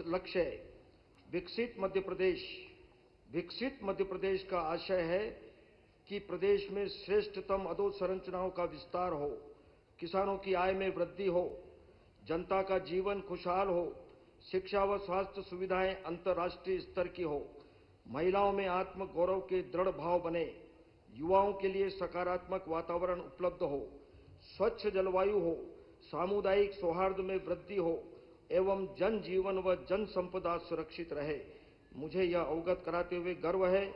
लक्ष्य है विकसित मध्य प्रदेश। विकसित मध्य प्रदेश का आशय है कि प्रदेश में श्रेष्ठतम अधोसंरचनाओं का विस्तार हो, किसानों की आय में वृद्धि हो, जनता का जीवन खुशहाल हो, शिक्षा व स्वास्थ्य सुविधाएं अंतर्राष्ट्रीय स्तर की हो, महिलाओं में आत्म गौरव के दृढ़ भाव बने, युवाओं के लिए सकारात्मक वातावरण उपलब्ध हो, स्वच्छ जलवायु हो, सामुदायिक सौहार्द में वृद्धि हो एवं जन जीवन व जन संपदा सुरक्षित रहे। मुझे यह अवगत कराते हुए गर्व है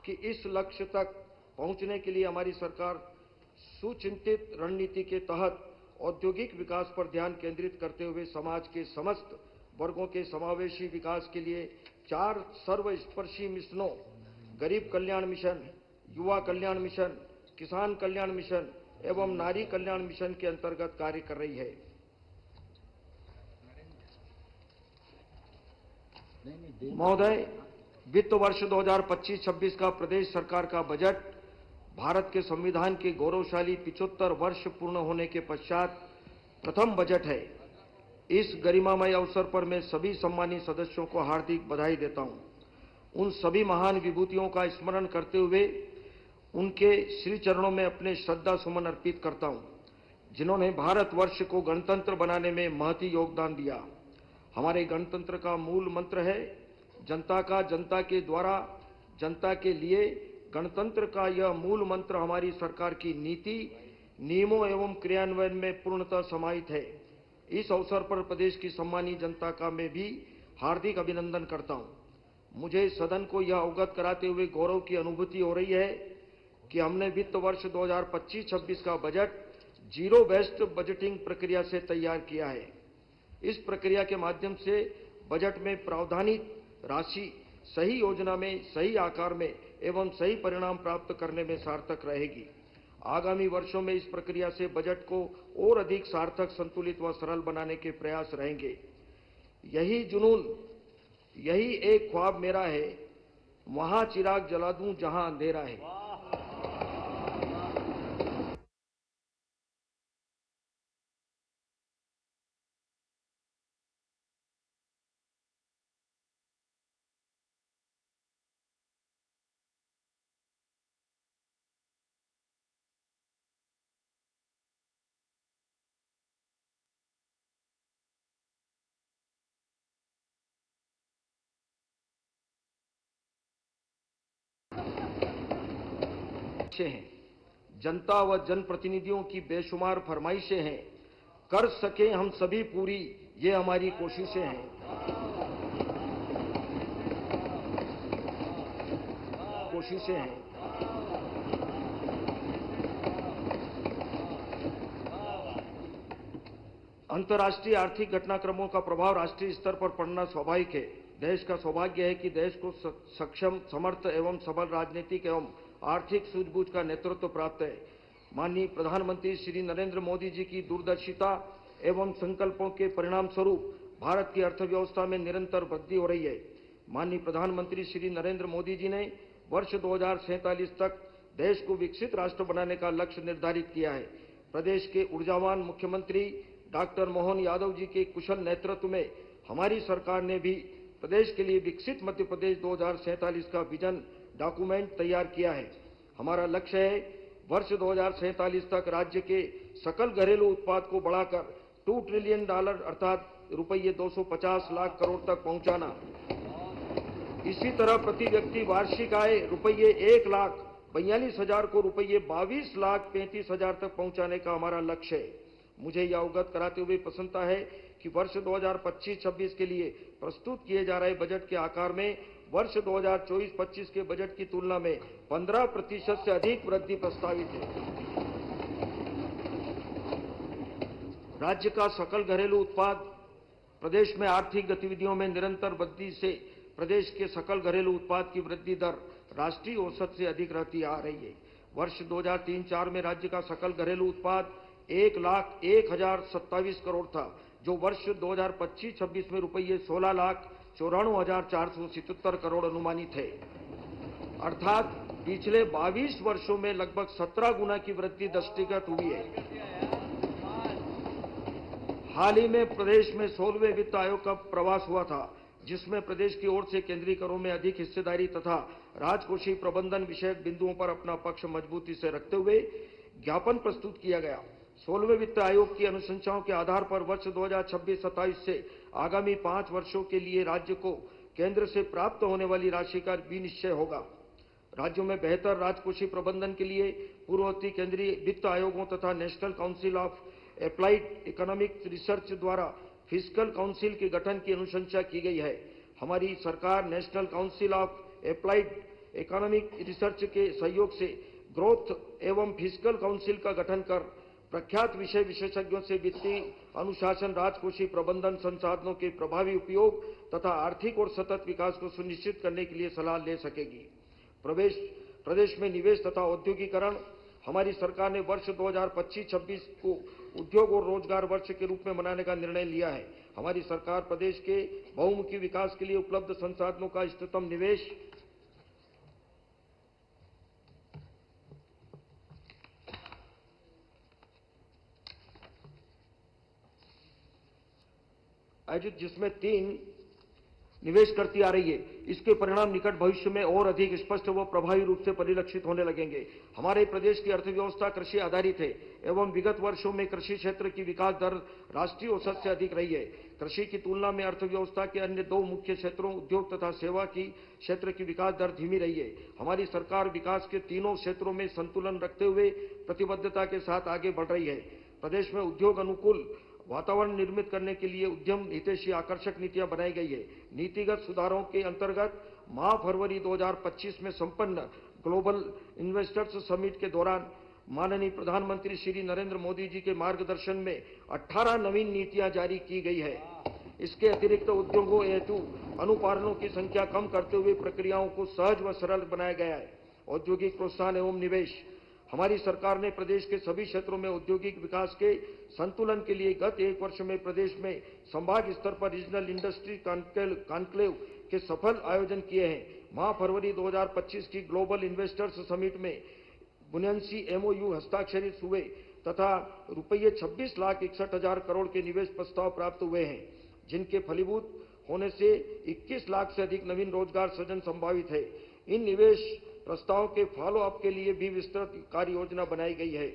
कि इस लक्ष्य तक पहुंचने के लिए हमारी सरकार सुचिंतित रणनीति के तहत औद्योगिक विकास पर ध्यान केंद्रित करते हुए समाज के समस्त वर्गों के समावेशी विकास के लिए 4 सर्वस्पर्शी मिशनों गरीब कल्याण मिशन, युवा कल्याण मिशन, किसान कल्याण मिशन एवं नारी कल्याण मिशन के अंतर्गत कार्य कर रही है। महोदय, वित्त वर्ष 2025-26 का प्रदेश सरकार का बजट भारत के संविधान के गौरवशाली 75 वर्ष पूर्ण होने के पश्चात प्रथम बजट है। इस गरिमामय अवसर पर मैं सभी सम्मानित सदस्यों को हार्दिक बधाई देता हूं। उन सभी महान विभूतियों का स्मरण करते हुए उनके श्री चरणों में अपने श्रद्धा सुमन अर्पित करता हूं, जिन्होंने भारतवर्ष को गणतंत्र बनाने में महती योगदान दिया। हमारे गणतंत्र का मूल मंत्र है जनता का जनता के द्वारा जनता के लिए। गणतंत्र का यह मूल मंत्र हमारी सरकार की नीति, नियमों एवं क्रियान्वयन में पूर्णतः समाहित है। इस अवसर पर प्रदेश की सम्मानित जनता का मैं भी हार्दिक अभिनंदन करता हूं। मुझे सदन को यह अवगत कराते हुए गौरव की अनुभूति हो रही है कि हमने वित्त वर्ष 2025-26 का बजट जीरो बेस्ड बजटिंग प्रक्रिया से तैयार किया है। इस प्रक्रिया के माध्यम से बजट में प्रावधानित राशि सही योजना में, सही आकार में एवं सही परिणाम प्राप्त करने में सार्थक रहेगी। आगामी वर्षों में इस प्रक्रिया से बजट को और अधिक सार्थक, संतुलित व सरल बनाने के प्रयास रहेंगे। यही जुनून, यही एक ख्वाब मेरा है, वहां चिराग जला दूं जहां अंधेरा है। हैं जनता व जनप्रतिनिधियों की बेशुमार फरमाइशें हैं, कर सके हम सभी पूरी, ये हमारी कोशिशें हैं। अंतर्राष्ट्रीय आर्थिक घटनाक्रमों का प्रभाव राष्ट्रीय स्तर पर पड़ना स्वाभाविक है। देश का सौभाग्य है कि देश को सक्षम, समर्थ एवं सबल राजनीतिक एवं आर्थिक सूझबूझ का नेतृत्व प्राप्त है। माननीय प्रधानमंत्री श्री नरेंद्र मोदी जी की दूरदर्शिता एवं संकल्पों के परिणाम स्वरूप भारत की अर्थव्यवस्था में निरंतर वृद्धि हो रही है। माननीय प्रधानमंत्री श्री नरेंद्र मोदी जी ने वर्ष 2047 तक देश को विकसित राष्ट्र बनाने का लक्ष्य निर्धारित किया है। प्रदेश के ऊर्जावान मुख्यमंत्री डॉक्टर मोहन यादव जी के कुशल नेतृत्व में हमारी सरकार ने भी प्रदेश के लिए विकसित मध्य प्रदेश 2047 का विजन डॉक्यूमेंट तैयार किया है। हमारा लक्ष्य है वर्ष 2047 तक राज्य के सकल घरेलू उत्पाद को बढ़ाकर $2 ट्रिलियन अर्थात रुपये 250 लाख करोड़ तक पहुंचाना। इसी तरह प्रति व्यक्ति वार्षिक आय रुपये 1,42,000 को रुपये 22,35,000 तक पहुंचाने का हमारा लक्ष्य है। मुझे यह अवगत कराते हुए प्रसन्नता है कि वर्ष 2025-26 के लिए प्रस्तुत किए जा रहे बजट के आकार में वर्ष 2024-25 के बजट की तुलना में 15% से अधिक वृद्धि प्रस्तावित है। राज्य का सकल घरेलू उत्पाद प्रदेश में आर्थिक गतिविधियों में निरंतर वृद्धि से प्रदेश के सकल घरेलू उत्पाद की वृद्धि दर राष्ट्रीय औसत से अधिक रहती आ रही है। वर्ष 2003-04 में राज्य का सकल घरेलू उत्पाद 1,01,027 करोड़ था, जो वर्ष 2025-26 में रुपये 16,94,477 करोड़ अनुमानित है। अर्थात पिछले 22 वर्षों में लगभग 17 गुना की वृद्धि दृष्टिगत हुई है। हाल ही में प्रदेश में 16वें वित्त आयोग का प्रवास हुआ था, जिसमें प्रदेश की ओर से केंद्रीय करों में अधिक हिस्सेदारी तथा राजकोषीय प्रबंधन विषयक बिंदुओं पर अपना पक्ष मजबूती से रखते हुए ज्ञापन प्रस्तुत किया गया। 16वें वित्त आयोग की अनुशंसाओं के आधार पर वर्ष 2026-27 से आगामी 5 वर्षों के लिए राज्य को केंद्र से प्राप्त होने वाली राशि का विनिश्चय होगा। राज्यों में बेहतर राजकोषीय प्रबंधन के लिए पूर्ववर्ती केंद्रीय वित्त आयोगों तथा national council of applied economic research द्वारा फिस्कल काउंसिल के गठन की अनुशंसा की गई है। हमारी सरकार national council of applied economic research के सहयोग से ग्रोथ एवं फिस्कल काउंसिल का गठन कर प्रख्यात विषय विशेषज्ञों से वित्तीय अनुशासन, राजकोषीय प्रबंधन, संसाधनों के प्रभावी उपयोग तथा आर्थिक और सतत विकास को सुनिश्चित करने के लिए सलाह ले सकेगी। प्रदेश में निवेश तथा औद्योगिकरण। हमारी सरकार ने वर्ष 2025-26 को उद्योग और रोजगार वर्ष के रूप में मनाने का निर्णय लिया है। हमारी सरकार प्रदेश के बहुमुखी विकास के लिए उपलब्ध संसाधनों का इष्टतम निवेश आयोजित, जिसमें 3 निवेश करती आ रही है। इसके परिणाम निकट भविष्य में और अधिक स्पष्ट व प्रभावी रूप से परिलक्षित होने लगेंगे। हमारे प्रदेश की अर्थव्यवस्था कृषि आधारित है एवं विगत वर्षों में कृषि क्षेत्र की विकास दर राष्ट्रीय औसत से अधिक रही है। कृषि की तुलना में अर्थव्यवस्था के अन्य 2 मुख्य क्षेत्रों उद्योग तथा सेवा की क्षेत्र की विकास दर धीमी रही है। हमारी सरकार विकास के तीनों क्षेत्रों में संतुलन रखते हुए प्रतिबद्धता के साथ आगे बढ़ रही है। प्रदेश में उद्योग अनुकूल वातावरण निर्मित करने के लिए उद्यम हितैषी आकर्षक नीतियां बनाई गई है। नीतिगत सुधारों के अंतर्गत माह फरवरी 2025 में संपन्न ग्लोबल इन्वेस्टर्स समिट के दौरान माननीय प्रधानमंत्री श्री नरेंद्र मोदी जी के मार्गदर्शन में 18 नवीन नीतियां जारी की गई है। इसके अतिरिक्त उद्योगों हेतु अनुपालनों की संख्या कम करते हुए प्रक्रियाओं को सहज व सरल बनाया गया है। औद्योगिक प्रोत्साहन एवं निवेश। हमारी सरकार ने प्रदेश के सभी क्षेत्रों में औद्योगिक विकास के संतुलन के लिए गत 1 वर्ष में प्रदेश में संभाग स्तर पर रीजनल इंडस्ट्री कॉन्क्लेव के सफल आयोजन किए हैं। माह फरवरी 2025 की ग्लोबल इन्वेस्टर्स समिट में 79 MOU हस्ताक्षरित हुए तथा रुपये 26,61,000 करोड़ के निवेश प्रस्ताव प्राप्त हुए हैं, जिनके फलीभूत होने से 21 लाख से अधिक नवीन रोजगार सृजन संभावित है। इन निवेश प्रस्तावों के फॉलो अप के लिए भी विस्तृत कार्य योजना बनाई गई है।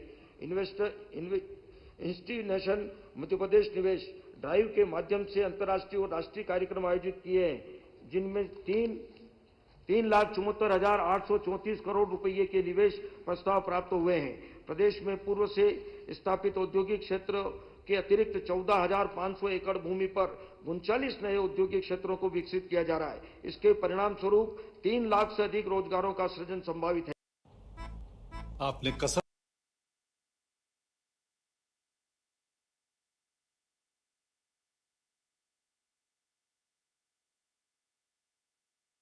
इंस्टीट्यूशन मध्य प्रदेश निवेश ड्राइव के माध्यम से अंतर्राष्ट्रीय और राष्ट्रीय कार्यक्रम आयोजित किए हैं, जिनमें 3,74,834 करोड़ रुपये के निवेश प्रस्ताव प्राप्त हुए हैं। प्रदेश में पूर्व से स्थापित औद्योगिक क्षेत्र के अतिरिक्त 14,500 एकड़ भूमि पर 39 नए औद्योगिक क्षेत्रों को विकसित किया जा रहा है। इसके परिणाम स्वरूप 3 लाख से अधिक रोजगारों का सृजन संभावित है। आपने कसम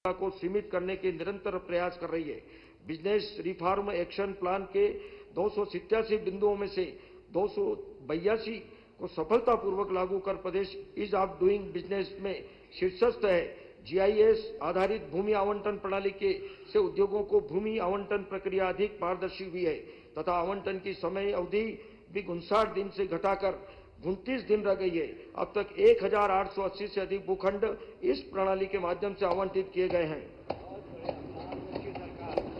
को सीमित करने के निरंतर प्रयास कर रही है। बिजनेस रिफॉर्म एक्शन प्लान के 287 बिंदुओं में से 282 को सफलतापूर्वक लागू कर प्रदेश ईज ऑफ डूइंग बिजनेस में शीर्षस्थ है। GIS आधारित भूमि आवंटन प्रणाली के से उद्योगों को भूमि आवंटन प्रक्रिया अधिक पारदर्शी हुई है तथा आवंटन की समय अवधि भी 59 दिन से घटाकर 29 दिन रह गई है। अब तक 1,880 से अधिक भूखंड इस प्रणाली के माध्यम से आवंटित किए गए हैं।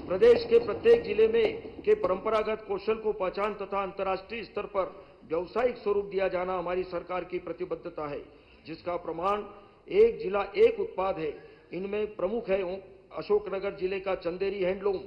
प्रदेश के प्रत्येक जिले में के परंपरागत कौशल को पहचान तथा अंतर्राष्ट्रीय स्तर पर व्यावसायिक स्वरूप दिया जाना हमारी सरकार की प्रतिबद्धता है, जिसका प्रमाण एक जिला एक उत्पाद है। इनमें प्रमुख है अशोकनगर जिले का चंदेरी हैंडलूम,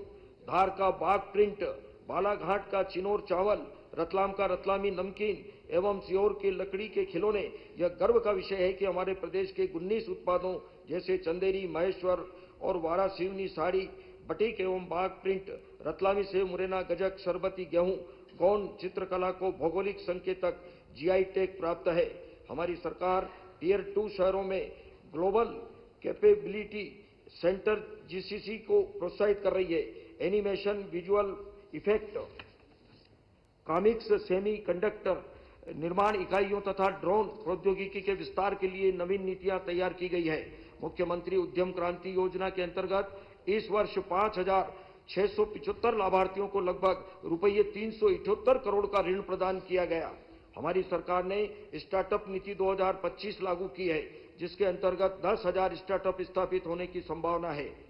धार का बाग प्रिंट, बालाघाट का चिनोर चावल, रतलाम का रतलामी नमकीन एवं सीहोर के लकड़ी के खिलौने। यह गर्व का विषय है कि हमारे प्रदेश के 19 उत्पादों जैसे चंदेरी, महेश्वर और वारा सिवनी साड़ी, बटीक एवं बाग प्रिंट, रतलामी सेव, मुरैना गजक, शरबती गेहूं, गौंड चित्रकला को भौगोलिक संकेतक GI टैग प्राप्त है। हमारी सरकार टियर 2 शहरों में ग्लोबल कैपेबिलिटी सेंटर GCC को प्रोत्साहित कर रही है। Animation, visual effect, comics, semi conductor निर्माण इकाइयों तथा ड्रोन प्रौद्योगिकी के विस्तार के लिए नवीन नीतियां तैयार की गई है। मुख्यमंत्री उद्यम क्रांति योजना के अंतर्गत इस वर्ष 5,675 लाभार्थियों को लगभग रुपये 378 करोड़ का ऋण प्रदान किया गया। हमारी सरकार ने स्टार्टअप नीति 2025 लागू की है, जिसके अंतर्गत 10,000 स्टार्टअप स्थापित होने की संभावना है।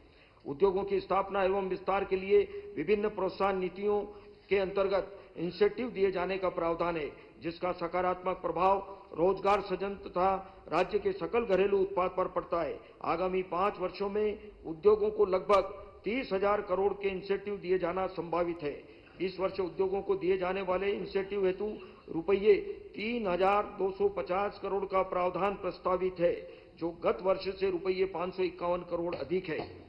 उद्योगों की स्थापना एवं विस्तार के लिए विभिन्न प्रोत्साहन नीतियों के अंतर्गत इंसेंटिव दिए जाने का प्रावधान है, जिसका सकारात्मक प्रभाव रोजगार सृजन तथा राज्य के सकल घरेलू उत्पाद पर पड़ता है। आगामी 5 वर्षों में उद्योगों को लगभग 30,000 करोड़ के इंसेंटिव दिए जाना संभावित है। इस वर्ष उद्योगों को दिए जाने वाले इंसेंटिव हेतु रुपये 3,250 करोड़ का प्रावधान प्रस्तावित है, जो गत वर्ष से रुपये 551 करोड़ अधिक है।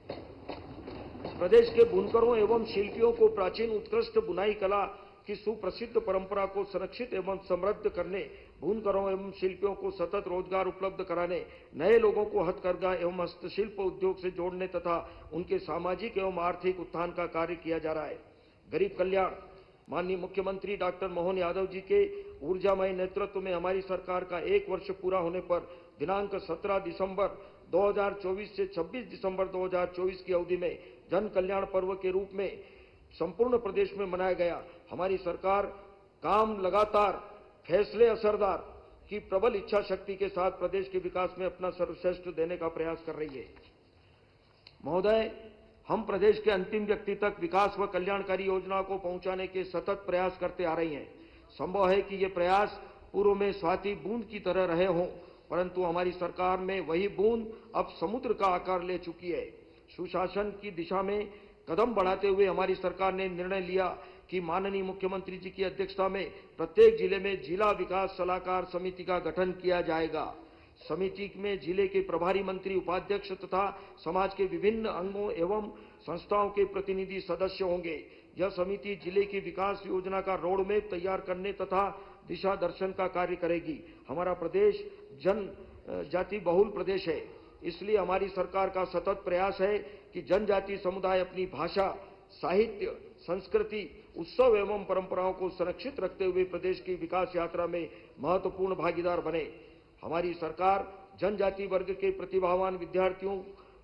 प्रदेश के बुनकरों एवं शिल्पियों को प्राचीन उत्कृष्ट बुनाई कला की सुप्रसिद्ध परंपरा को संरक्षित एवं समृद्ध करने, बुनकरों एवं शिल्पियों को सतत रोजगार उपलब्ध कराने, नए लोगों को हथकरघा एवं हस्तशिल्प उद्योग से जोड़ने तथा उनके सामाजिक एवं आर्थिक उत्थान का कार्य किया जा रहा है। गरीब कल्याण, माननीय मुख्यमंत्री डॉक्टर मोहन यादव जी के ऊर्जामय नेतृत्व में हमारी सरकार का 1 वर्ष पूरा होने पर दिनांक 17 दिसंबर 2024 से 26 दिसंबर 2024 की अवधि में जन कल्याण पर्व के रूप में संपूर्ण प्रदेश में मनाया गया। हमारी सरकार काम लगातार, फैसले असरदार की प्रबल इच्छा शक्ति के साथ प्रदेश के विकास में अपना सर्वश्रेष्ठ देने का प्रयास कर रही है। महोदय, हम प्रदेश के अंतिम व्यक्ति तक विकास व कल्याणकारी योजनाओं को पहुंचाने के सतत प्रयास करते आ रही हैं। संभव है कि ये प्रयास पूर्व में स्वाति बूंद की तरह रहे हों, परंतु हमारी सरकार में वही बूंद अब समुद्र का आकार ले चुकी है। सुशासन की दिशा में कदम बढ़ाते हुए हमारी सरकार ने निर्णय लिया कि माननीय मुख्यमंत्री जी की अध्यक्षता में प्रत्येक जिले में जिला विकास सलाहकार समिति का गठन किया जाएगा। समिति में जिले के प्रभारी मंत्री, उपाध्यक्ष तथा समाज के विभिन्न अंगों एवं संस्थाओं के प्रतिनिधि सदस्य होंगे। यह समिति जिले की विकास योजना का रोडमैप तैयार करने तथा दिशा दर्शन का कार्य करेगी। हमारा प्रदेश जनजाति बहुल प्रदेश है, इसलिए हमारी सरकार का सतत प्रयास है कि जनजाति समुदाय अपनी भाषा, साहित्य, संस्कृति, उत्सव एवं परंपराओं को संरक्षित रखते हुए प्रदेश की विकास यात्रा में महत्वपूर्ण भागीदार बने। हमारी सरकार जनजाति वर्ग के प्रतिभावान विद्यार्थियों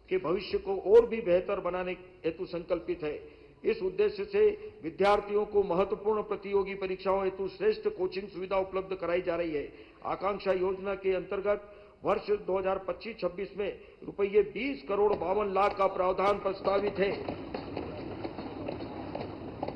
के भविष्य को और भी बेहतर बनाने हेतु संकल्पित है। इस उद्देश्य से विद्यार्थियों को महत्वपूर्ण प्रतियोगी परीक्षाओं हेतु श्रेष्ठ कोचिंग सुविधा उपलब्ध कराई जा रही है। आकांक्षा योजना के अंतर्गत वर्ष 2025-26 में रुपये 20 करोड़ 52 लाख का प्रावधान प्रस्तावित है।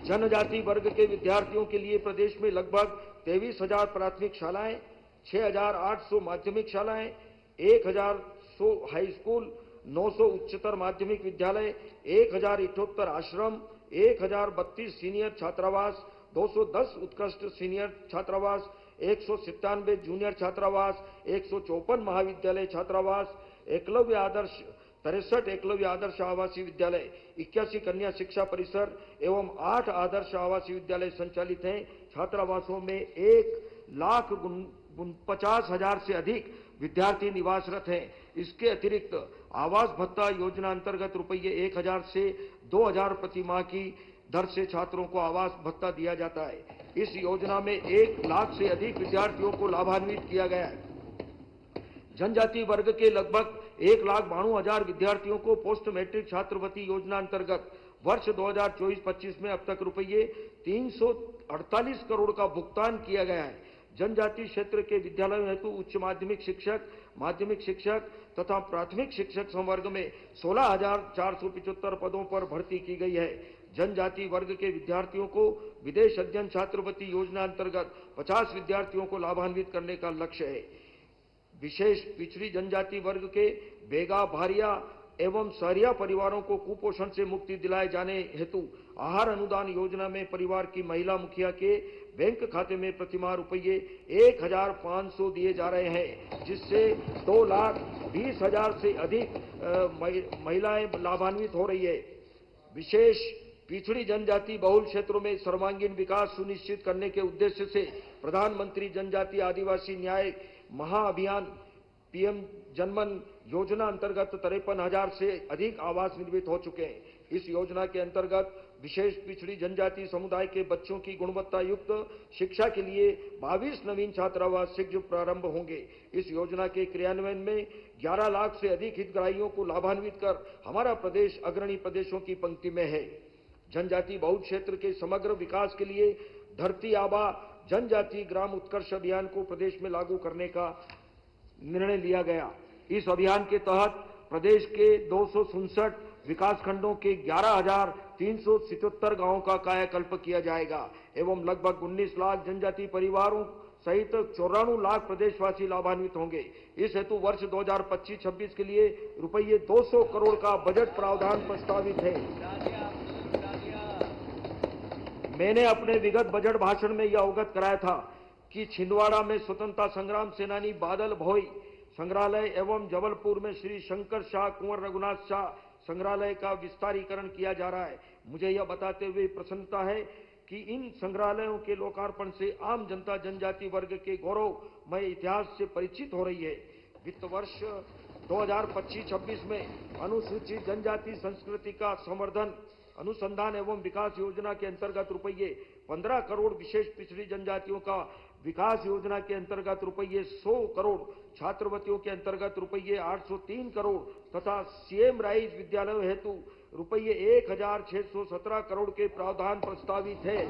जनजाति वर्ग के विद्यार्थियों के लिए प्रदेश में लगभग 23,000 प्राथमिक शालाएं, 6,800 माध्यमिक शालाएं, 1,100 हाई स्कूल, 900 उच्चतर माध्यमिक विद्यालय, 1,078 आश्रम, 1,032 सीनियर छात्रावास, 210 उत्कृष्ट सीनियर छात्रावास, 197 जूनियर छात्रावास, 154 महाविद्यालय छात्रावास, 63 एकलव्य आदर्श आवासीय विद्यालय, 81 कन्या शिक्षा परिसर एवं 8 आदर्श आवासीय विद्यालय संचालित हैं। छात्रावासों में 1,50,000 से अधिक विद्यार्थी निवासरत हैं। इसके अतिरिक्त आवास भत्ता योजना अंतर्गत रुपये 1,000 से 2,000 प्रति माह की दर से छात्रों को आवास भत्ता दिया जाता है। इस योजना में 1 लाख से अधिक विद्यार्थियों को लाभान्वित किया गया है। जनजाति वर्ग के लगभग 1,92,000 विद्यार्थियों को पोस्ट मैट्रिक छात्रवृत्ति योजना अंतर्गत वर्ष 2024-25 में अब तक रुपये 348 करोड़ का भुगतान किया गया है। जनजाति क्षेत्र के विद्यालयों हेतु उच्च माध्यमिक शिक्षक तथा प्राथमिक शिक्षक संवर्ग में 16,475 पदों पर भर्ती की गई है। जनजाति वर्ग के विद्यार्थियों को विदेश अध्ययन छात्रवृत्ति योजना अंतर्गत 50 विद्यार्थियों को लाभान्वित करने का लक्ष्य है। विशेष पिछड़ी जनजाति वर्ग के बेगा, भारिया एवं सहरिया परिवारों को कुपोषण से मुक्ति दिलाए जाने हेतु आहार अनुदान योजना में परिवार की महिला मुखिया के बैंक खाते में प्रतिमाह रुपये 1,500 दिए जा रहे हैं, जिससे 2,20,000 से अधिक महिलाएं लाभान्वित हो रही है। विशेष पिछड़ी जनजाति बहुल क्षेत्रों में सर्वांगीण विकास सुनिश्चित करने के उद्देश्य से प्रधानमंत्री जनजाति आदिवासी न्याय महाअभियान पीएम जनमन योजना अंतर्गत 53,000 से अधिक आवास निर्मित हो चुके हैं। इस योजना के अंतर्गत विशेष पिछड़ी जनजाति समुदाय के बच्चों की गुणवत्ता युक्त शिक्षा के लिए 22 नवीन छात्रावास शीघ्र प्रारंभ होंगे। इस योजना के क्रियान्वयन में 11 लाख से अधिक हितग्राहियों को लाभान्वित कर हमारा प्रदेश अग्रणी प्रदेशों की पंक्ति में है। जनजाति बहुल क्षेत्र के समग्र विकास के लिए धरती आबा जनजाति ग्राम उत्कर्ष अभियान को प्रदेश में लागू करने का निर्णय लिया गया। इस अभियान के तहत प्रदेश के 267 विकासखंडों के 11,377 गांवों का कायाकल्प किया जाएगा एवं लगभग 19 लाख जनजाति परिवारों सहित 94 लाख प्रदेशवासी लाभान्वित होंगे। इस हेतु वर्ष 2025-26 के लिए रुपये 200 करोड़ का बजट प्रावधान प्रस्तावित है। मैंने अपने विगत बजट भाषण में यह अवगत कराया था कि छिंदवाड़ा में स्वतंत्रता संग्राम सेनानी बादल भोई संग्रहालय एवं जबलपुर में श्री शंकर शाह कुंवर रघुनाथ शाह संग्रहालय का विस्तारीकरण किया जा रहा है। मुझे यह बताते हुए प्रसन्नता है कि इन संग्रहालयों के लोकार्पण से आम जनता जनजाति वर्ग के गौरवमय इतिहास से परिचित हो रही है। वित्त वर्ष 2025-26 में अनुसूचित जनजाति संस्कृति का संवर्धन अनुसंधान एवं विकास योजना के अंतर्गत रुपये 15 करोड़, विशेष पिछड़ी जनजातियों का विकास योजना के अंतर्गत रुपये 100 करोड़, छात्रवृत्तियों के अंतर्गत रुपये 803 करोड़ तथा सीएम राइज विद्यालयों हेतु रुपये 1,617 करोड़ के प्रावधान प्रस्तावित है।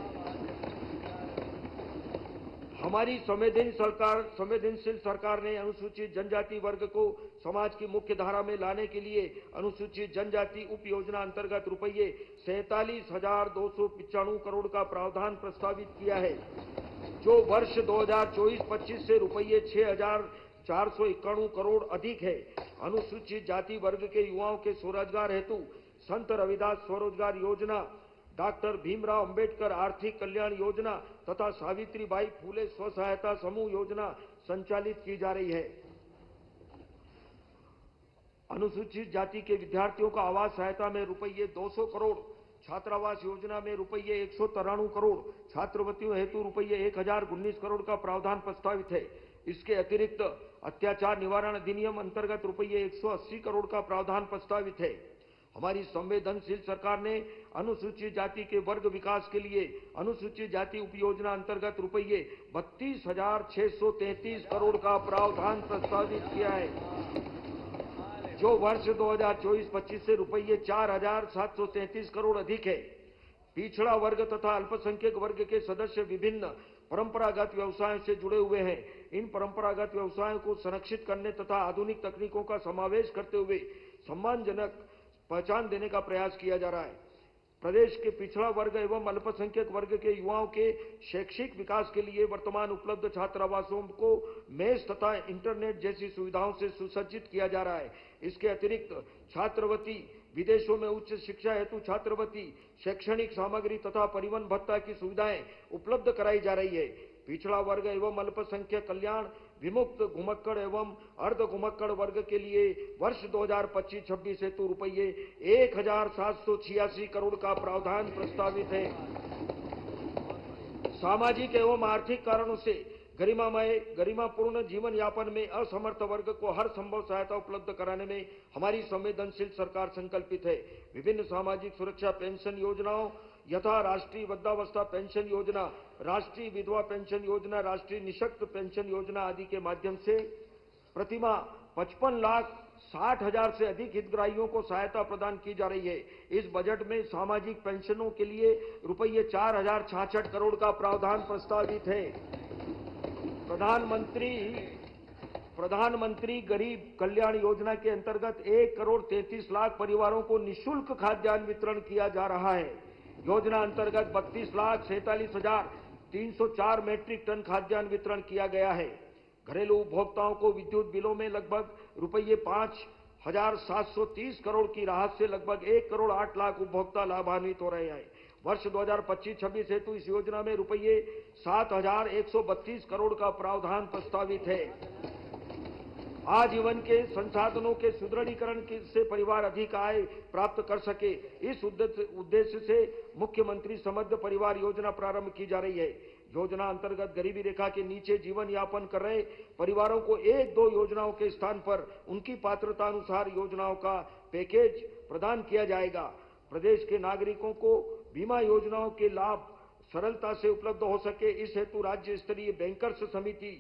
हमारी संवेदनशील सरकार ने अनुसूचित जनजाति वर्ग को समाज की मुख्य धारा में लाने के लिए अनुसूचित जनजाति उप योजना अंतर्गत रुपये 47,295 करोड़ का प्रावधान प्रस्तावित किया है, जो वर्ष 2024-25 से रुपये 6,491 करोड़ अधिक है। अनुसूचित जाति वर्ग के युवाओं के स्वरोजगार हेतु संत रविदास स्वरोजगार योजना, डॉक्टर भीमराव अंबेडकर आर्थिक कल्याण योजना तथा सावित्रीबाई फूले स्व सहायता समूह योजना संचालित की जा रही है। अनुसूचित जाति के विद्यार्थियों का आवास सहायता में रुपये 200 करोड़, छात्रावास योजना में रुपये 193 करोड़, छात्रवृत्तियों हेतु रुपये 1,019 करोड़ का प्रावधान प्रस्तावित है। इसके अतिरिक्त अत्याचार निवारण अधिनियम अंतर्गत रुपये 180 करोड़ का प्रावधान प्रस्तावित है। हमारी संवेदनशील सरकार ने अनुसूचित जाति के वर्ग विकास के लिए अनुसूचित जाति उपयोजना अंतर्गत रुपये 32,633 करोड़ का प्रावधान प्रस्तावित किया है, जो वर्ष 2024-25 से रुपये 4,733 करोड़ अधिक है। पिछड़ा वर्ग तथा अल्पसंख्यक वर्ग के सदस्य विभिन्न परंपरागत व्यवसायों से जुड़े हुए हैं। इन परंपरागत व्यवसायों को संरक्षित करने तथा आधुनिक तकनीकों का समावेश करते हुए सम्मानजनक पहचान देने का प्रयास किया जा रहा है। प्रदेश के पिछड़ा वर्ग एवं अल्पसंख्यक वर्ग के युवाओं के शैक्षिक विकास के लिए वर्तमान उपलब्ध छात्रावासों को मेस तथा इंटरनेट जैसी सुविधाओं से सुसज्जित किया जा रहा है। इसके अतिरिक्त छात्रवृत्ति, विदेशों में उच्च शिक्षा हेतु छात्रवृत्ति, शैक्षणिक सामग्री तथा परिवहन भत्ता की सुविधाएं उपलब्ध कराई जा रही है। पिछड़ा वर्ग एवं अल्पसंख्यक कल्याण, विमुक्त घुमक्कड़ एवं अर्ध घुमक्कड़ वर्ग के लिए वर्ष 2025-26 हेतु रुपये 1,786 करोड़ का प्रावधान प्रस्तावित है। सामाजिक एवं आर्थिक कारणों से गरिमापूर्ण जीवन यापन में असमर्थ वर्ग को हर संभव सहायता उपलब्ध कराने में हमारी संवेदनशील सरकार संकल्पित है। विभिन्न सामाजिक सुरक्षा पेंशन योजनाओं यथा राष्ट्रीय वृद्धावस्था पेंशन योजना, राष्ट्रीय विधवा पेंशन योजना, राष्ट्रीय निःशक्त पेंशन योजना आदि के माध्यम से प्रतिमाह 55,60,000 से अधिक हितग्राहियों को सहायता प्रदान की जा रही है। इस बजट में सामाजिक पेंशनों के लिए रुपये 4,066 करोड़ का प्रावधान प्रस्तावित है। प्रधानमंत्री गरीब कल्याण योजना के अंतर्गत 1,33,00,000 परिवारों को निःशुल्क खाद्यान्न वितरण किया जा रहा है। योजना अंतर्गत 32,47,304 मैट्रिक टन खाद्यान्न वितरण किया गया है। घरेलू उपभोक्ताओं को विद्युत बिलों में लगभग रुपये 5,730 करोड़ की राहत से लगभग 1,08,00,000 उपभोक्ता लाभान्वित हो रहे हैं। वर्ष 2025-26 हेतु इस योजना में रुपये 7,132 करोड़ का प्रावधान प्रस्तावित है। आजीवन के संसाधनों के सुदृढ़ीकरण से परिवार अधिक आय प्राप्त कर सके, इस उद्देश्य से मुख्यमंत्री समृद्ध परिवार योजना प्रारंभ की जा रही है। योजना अंतर्गत गरीबी रेखा के नीचे जीवन यापन कर रहे परिवारों को 1-2 योजनाओं के स्थान पर उनकी पात्रता अनुसार योजनाओं का पैकेज प्रदान किया जाएगा। प्रदेश के नागरिकों को बीमा योजनाओं के लाभ सरलता से उपलब्ध हो सके, इस हेतु राज्य स्तरीय बैंकर्स समिति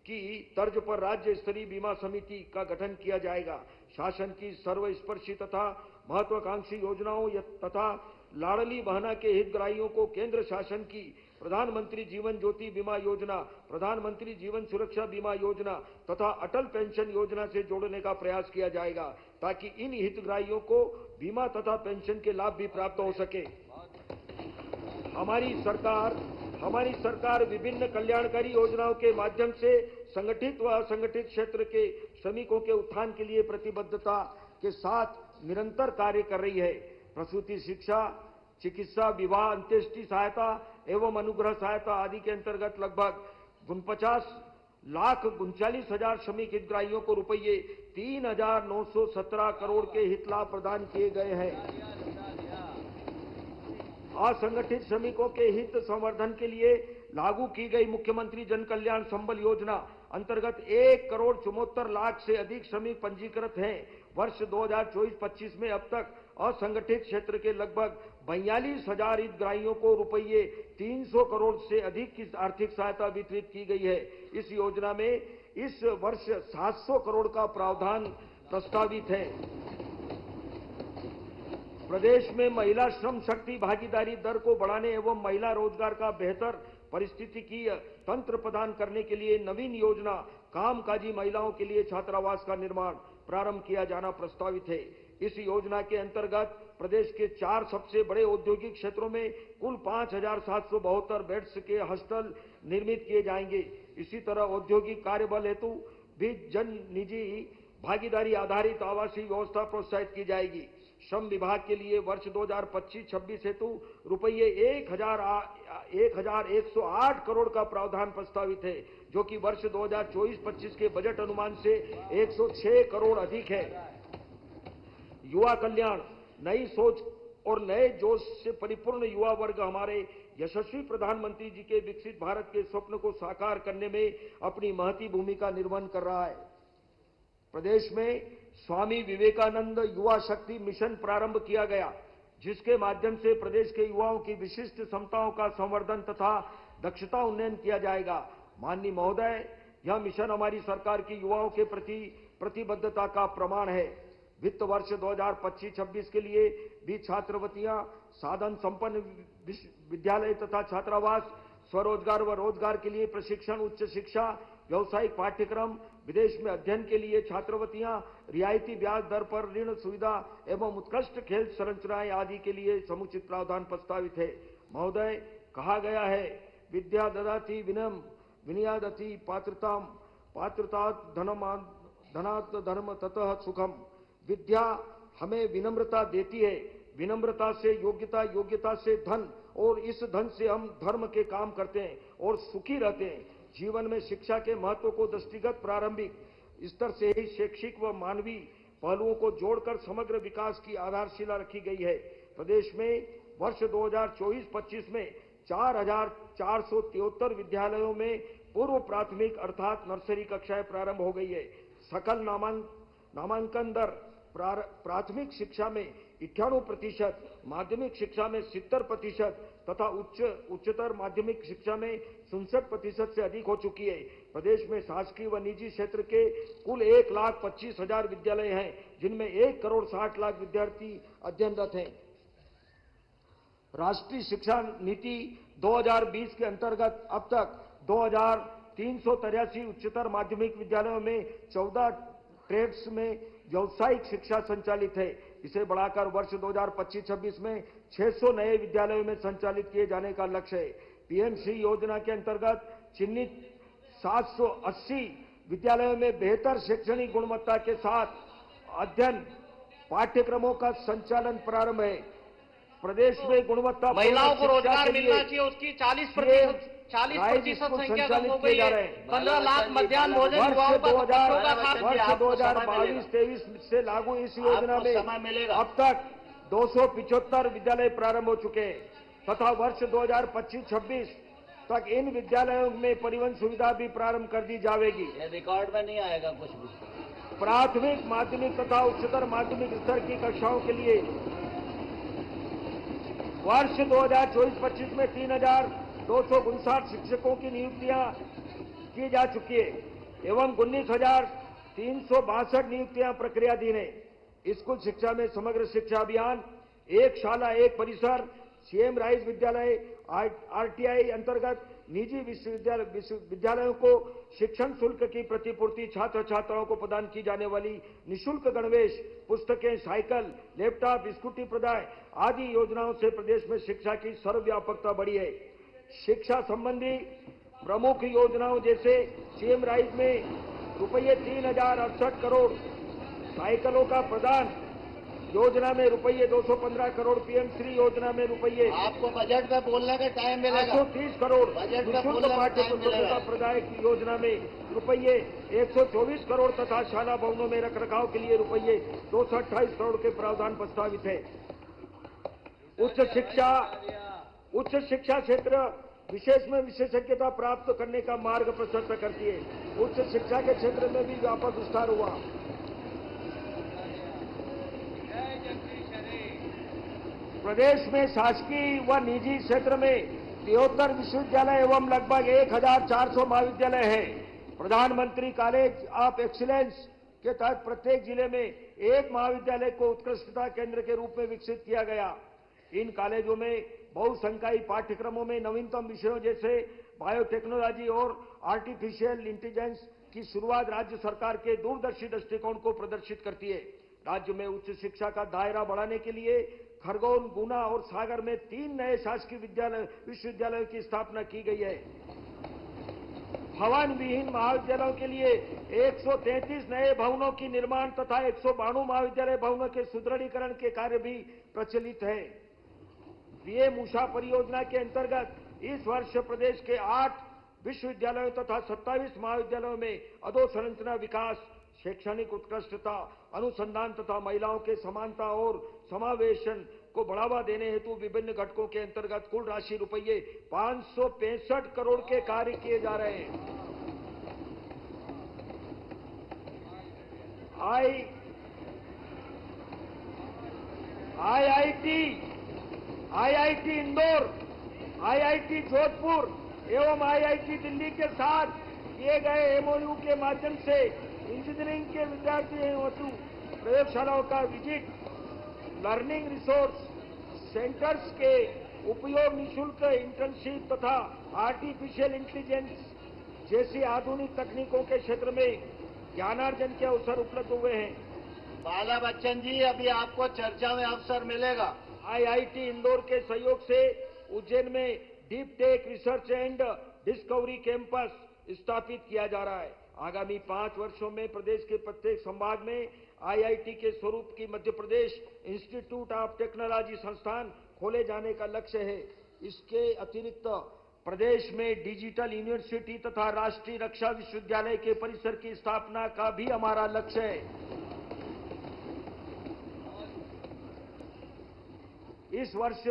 की तर्ज पर राज्य स्तरीय बीमा समिति का गठन किया जाएगा। शासन की सर्वस्पर्शी तथा महत्वाकांक्षी योजनाओं तथा लाडली बहना के हितग्राहियों को केंद्र शासन की प्रधानमंत्री जीवन ज्योति बीमा योजना, प्रधानमंत्री जीवन सुरक्षा बीमा योजना तथा अटल पेंशन योजना से जोड़ने का प्रयास किया जाएगा, ताकि इन हितग्राहियों को बीमा तथा पेंशन के लाभ भी प्राप्त हो सके। हमारी सरकार विभिन्न कल्याणकारी योजनाओं के माध्यम से संगठित व असंगठित क्षेत्र के श्रमिकों के उत्थान के लिए प्रतिबद्धता के साथ निरंतर कार्य कर रही है। प्रसूति शिक्षा, चिकित्सा, विवाह, अंत्येष्टि सहायता एवं अनुग्रह सहायता आदि के अंतर्गत लगभग 49,39,000 श्रमिक हितग्राहियों को रुपये 3,917 करोड़ के हित लाभ प्रदान किए गए हैं। असंगठित श्रमिकों के हित संवर्धन के लिए लागू की गई मुख्यमंत्री जन कल्याण संबल योजना अंतर्गत 1,74,00,000 से अधिक श्रमिक पंजीकृत हैं। वर्ष 2024-25 में अब तक असंगठित क्षेत्र के लगभग 42,000 हितग्राहियों को रुपये 300 करोड़ से अधिक की आर्थिक सहायता वितरित की गई है। इस योजना में इस वर्ष 700 करोड़ का प्रावधान प्रस्तावित है। प्रदेश में महिला श्रम शक्ति भागीदारी दर को बढ़ाने एवं महिला रोजगार का बेहतर परिस्थितिकीय तंत्र प्रदान करने के लिए नवीन योजना कामकाजी महिलाओं के लिए छात्रावास का निर्माण प्रारंभ किया जाना प्रस्तावित है। इस योजना के अंतर्गत प्रदेश के 4 सबसे बड़े औद्योगिक क्षेत्रों में कुल 5,772 बेड्स के हॉस्टल निर्मित किए जाएंगे। इसी तरह औद्योगिक कार्यबल हेतु भी जन निजी भागीदारी आधारित आवासीय व्यवस्था प्रोत्साहित की जाएगी। श्रम विभाग के लिए वर्ष 2025-26 हेतु रुपये 1,108 करोड़ का प्रावधान प्रस्तावित है, जो कि वर्ष 2024-25 के बजट अनुमान से 106 करोड़ अधिक है। युवा कल्याण, नई सोच और नए जोश से परिपूर्ण युवा वर्ग हमारे यशस्वी प्रधानमंत्री जी के विकसित भारत के स्वप्न को साकार करने में अपनी महती भूमिका निर्वहन कर रहा है। प्रदेश में स्वामी विवेकानंद युवा शक्ति मिशन प्रारंभ किया गया, जिसके माध्यम से प्रदेश के युवाओं की विशिष्ट क्षमताओं का संवर्धन तथा दक्षता उन्नयन किया जाएगा। माननीय महोदय, यह मिशन हमारी सरकार की युवाओं के प्रति प्रतिबद्धता का प्रमाण है। वित्त वर्ष 2025-26 के लिए भी छात्रवृत्तियां, साधन संपन्न विद्यालय तथा छात्रावास, स्वरोजगार व रोजगार के लिए प्रशिक्षण, उच्च शिक्षा, व्यावसायिक पाठ्यक्रम, विदेश में अध्ययन के लिए छात्रवृत्तियां, रियायती ब्याज दर पर ऋण सुविधा एवं उत्कृष्ट खेल संरचनाएं आदि के लिए समुचित प्रावधान प्रस्तावित है। महोदय, कहा गया है, विद्या ददाति विनम विनयादति पात्रतात् धनात् धर्म ततः सुखम। विद्या हमें विनम्रता देती है, विनम्रता से योग्यता, योग्यता से धन और इस धन से हम धर्म के काम करते हैं और सुखी रहते हैं। जीवन में शिक्षा के महत्व को दृष्टिगत प्रारंभिक स्तर से ही शैक्षिक व मानवीय पहलुओं को जोड़कर समग्र विकास की आधारशिला रखी गई है। प्रदेश में वर्ष 2024-25 में 4,473 विद्यालयों में पूर्व प्राथमिक अर्थात नर्सरी कक्षाएं प्रारंभ हो गई है। सकल नामांकन दर प्राथमिक शिक्षा में 91%, माध्यमिक शिक्षा में 70% तथा उच्चतर माध्यमिक शिक्षा में 67% से अधिक हो चुकी है। प्रदेश में शासकीय व निजी क्षेत्र के कुल 1,25,000 विद्यालय हैं, जिनमें 1,60,00,000 विद्यार्थी अध्ययनरत हैं। राष्ट्रीय शिक्षा नीति 2020 के अंतर्गत अब तक 2,383 उच्चतर माध्यमिक विद्यालयों में 14 ट्रेड्स में व्यावसायिक शिक्षा संचालित है। इसे बढ़ाकर वर्ष 2025-26 में 600 नए विद्यालयों में संचालित किए जाने का लक्ष्य है। पीएमसी योजना के अंतर्गत चिन्हित 780 विद्यालयों में बेहतर शैक्षणिक गुणवत्ता के साथ अध्ययन पाठ्यक्रमों का संचालन प्रारंभ है। प्रदेश में गुणवत्ता महिलाओं को रोजगार मिलना चाहिए, उसकी 40% संख्या कम हो गई है। 15 लाख मध्याह्न भोजन युवाओं का वर्ष 2022-23 से लागू इस योजना में अब तक 275 विद्यालय प्रारंभ हो चुके हैं तथा वर्ष 2025-26 तक इन विद्यालयों में परिवहन सुविधा भी प्रारंभ कर दी जाएगी। रिकॉर्ड में नहीं आएगा कुछ भी। प्राथमिक, माध्यमिक तथा उच्चतर माध्यमिक स्तर की कक्षाओं के लिए वर्ष 2024-25 में 3,259 शिक्षकों की नियुक्तियां की जा चुकी है एवं 19,362 नियुक्तियां प्रक्रियाधीन है। स्कूल शिक्षा में समग्र शिक्षा अभियान एक शाला एक परिसर सीएम राइज विद्यालय आरटीआई अंतर्गत निजी विद्यालयों को शिक्षण शुल्क की प्रतिपूर्ति छात्र छात्राओं को प्रदान की जाने वाली निशुल्क गणवेश, पुस्तकें, साइकिल, लैपटॉप, स्कूटी प्रदाय आदि योजनाओं से प्रदेश में शिक्षा की सर्वव्यापकता बढ़ी है। शिक्षा संबंधी प्रमुख योजनाओं जैसे सीएम राइज में रुपये 3068 करोड़, साइकिलों का प्रदान योजना में रुपये 215 करोड़, पीएम श्री योजना में रुपये आपको बजट में बोलने का टाइम मिलेगा। 130 करोड़, बजट में निःशुल्क बोलने का पाठ्य टाइम पुस्तकों मिलेगा। का प्रदाय योजना में रुपये 124 करोड़ तथा शाला भवनों में रखरखाव के लिए रुपये 228 करोड़ के प्रावधान प्रस्तावित है। उच्च शिक्षा क्षेत्र विशेष में विशेषज्ञता प्राप्त करने का मार्ग प्रशस्त करती है। उच्च शिक्षा के क्षेत्र में भी व्यापक विस्तार हुआ। प्रदेश में शासकीय व निजी क्षेत्र में 73 विश्वविद्यालय एवं लगभग 1400 महाविद्यालय हैं। प्रधानमंत्री कॉलेज ऑफ एक्सीलेंस के तहत प्रत्येक जिले में एक महाविद्यालय को उत्कृष्टता केंद्र के रूप में विकसित किया गया। इन कॉलेजों में बहुसंकायी पाठ्यक्रमों में नवीनतम विषयों जैसे बायोटेक्नोलॉजी और आर्टिफिशियल इंटेलिजेंस की शुरुआत राज्य सरकार के दूरदर्शी दृष्टिकोण को प्रदर्शित करती है। राज्य में उच्च शिक्षा का दायरा बढ़ाने के लिए खरगोन, गुना और सागर में 3 नए शासकीय विश्वविद्यालयों की स्थापना की गई है। भवन विहीन महाविद्यालयों के लिए 133 नए भवनों की निर्माण तथा 192 महाविद्यालय भवनों के सुदृढ़ीकरण के कार्य भी प्रचलित है। पीएम उषा परियोजना के अंतर्गत इस वर्ष प्रदेश के 8 विश्वविद्यालयों तथा 27 महाविद्यालयों में अधोसंरचना विकास, शैक्षणिक उत्कृष्टता, अनुसंधान तथा महिलाओं के समानता और समावेशन को बढ़ावा देने हेतु विभिन्न घटकों के अंतर्गत कुल राशि रुपये 565 करोड़ के कार्य किए जा रहे हैं। आईआईटी इंदौर, आईआईटी जोधपुर एवं आईआईटी दिल्ली के साथ किए गए एमओयू के माध्यम से इंजीनियरिंग के विद्यार्थी हेतु प्रयोगशालाओं का विजिट, लर्निंग रिसोर्स सेंटर्स के उपयोग, निःशुल्क इंटर्नशिप तथा आर्टिफिशियल इंटेलिजेंस जैसी आधुनिक तकनीकों के क्षेत्र में ज्ञानार्जन के अवसर उपलब्ध हुए हैं। बाला बच्चन जी, अभी आपको चर्चा में अवसर मिलेगा। आईआईटी इंदौर के सहयोग से उज्जैन में deep tech research and discovery campus स्थापित किया जा रहा है। आगामी 5 वर्षों में प्रदेश के प्रत्येक संभाग में आईआईटी के स्वरूप की Madhya Pradesh institute of technology संस्थान खोले जाने का लक्ष्य है। इसके अतिरिक्त प्रदेश में डिजिटल यूनिवर्सिटी तथा राष्ट्रीय रक्षा विश्वविद्यालय के परिसर की स्थापना का भी हमारा लक्ष्य है। इस वर्ष